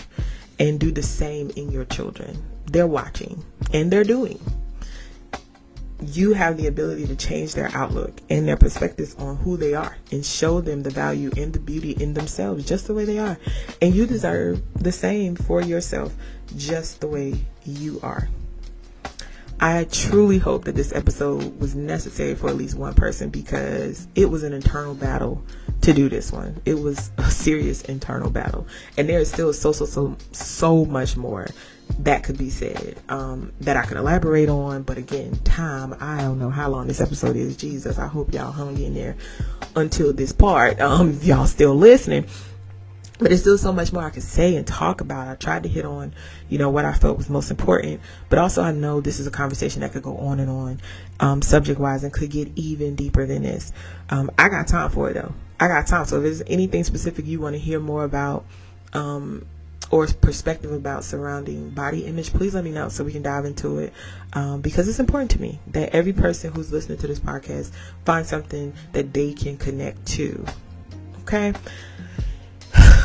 and do the same in your children. They're watching and they're doing. You have the ability to change their outlook and their perspectives on who they are and show them the value and the beauty in themselves just the way they are. And you deserve the same for yourself just the way you are. I truly hope that this episode was necessary for at least one person, because it was an internal battle to do this one. It was a serious internal battle, and there is still so much more that could be said, that I could elaborate on. But again, time, I don't know how long this episode is. Jesus, I hope y'all hung in there until this part. If y'all still listening. But there's still so much more I could say and talk about. I tried to hit on, what I felt was most important. But also I know this is a conversation that could go on and on, subject-wise, and could get even deeper than this. I got time for it, though. I got time. So if there's anything specific you want to hear more about, or perspective about surrounding body image, please let me know so we can dive into it. Because it's important to me that every person who's listening to this podcast find something that they can connect to. Okay?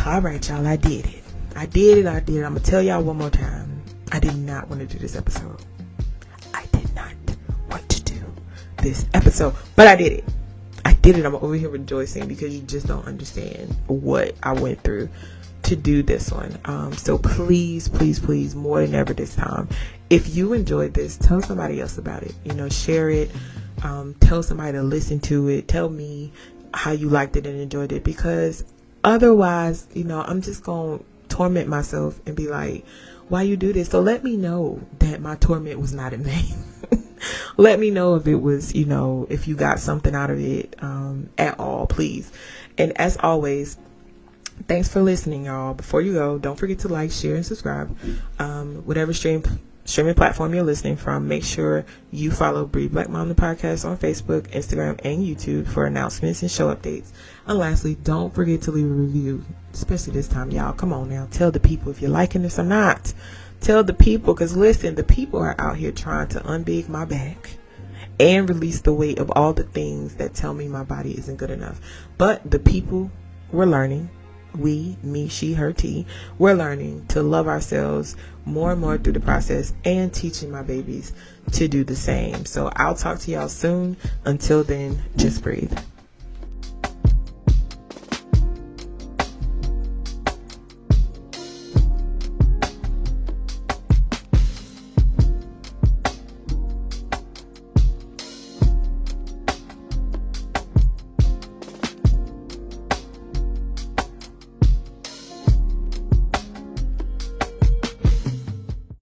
All right, y'all, I did it. I'm going to tell y'all one more time. I did not want to do this episode. I did not want to do this episode, but I did it. I'm over here rejoicing because you just don't understand what I went through to do this one. So please, more than ever this time, if you enjoyed this, tell somebody else about it. Share it. Tell somebody to listen to it. Tell me how you liked it and enjoyed it, because otherwise, I'm just going to torment myself and be like, why you do this? So let me know that my torment was not in vain. Let me know if it was, if you got something out of it at all, please. And as always, thanks for listening, y'all. Before you go, don't forget to like, share, and subscribe. Whatever streaming platform you're listening from, make sure you follow Breathe Black Mom, the podcast, on Facebook, Instagram, and YouTube for announcements and show updates. And lastly, don't forget to leave a review, especially this time, y'all. Come on now, tell the people if you're liking this or not. Tell the people, because listen, the people are out here trying to unbig my back and release the weight of all the things that tell me my body isn't good enough. But the people, we're learning. We, me, she, her, T, we're learning to love ourselves more and more through the process, and teaching my babies to do the same. So I'll talk to y'all soon. Until then, just breathe.